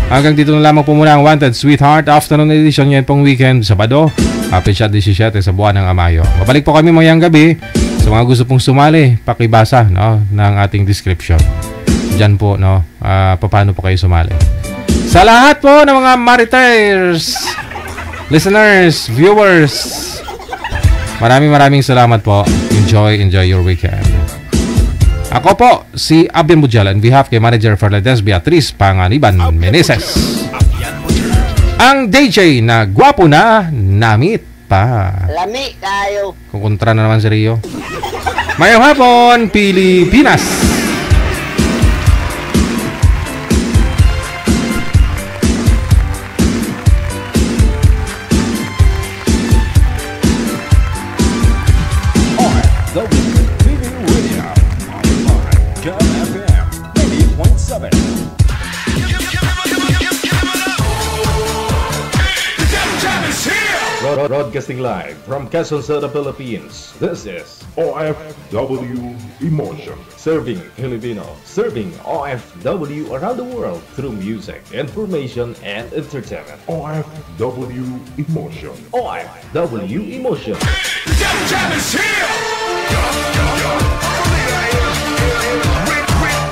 Hanggang dito na lamang po muna ang Wanted Sweetheart Afternoon Edition ngayon pong weekend, Sabado, Apecha 17 sa buwan ng Amayo. Babalik po kami mayang gabi. Sa mga gusto pong sumali, pakibasa ng ating description. Diyan po, paano po kayo sumali. Sa lahat po ng mga Maritaires, listeners, viewers, maraming salamat po. Enjoy your weekend. Ako po, si Abian Mujal, on behalf kay Manager Ferlandes Beatriz Panganiban Meneses. Ang DJ na gwapo na namit pa. Lami tayo. Kukontra na naman si Rio. Mayong hapon, Pilipinas. Broadcasting live from Quezon City, Philippines. This is OFW Emotion. Serving Filipino, serving OFW around the world through music, information, and entertainment. OFW Emotion. OFW Emotion. Jam is here!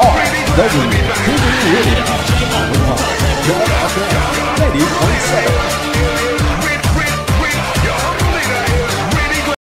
OFW Radio. 90.7.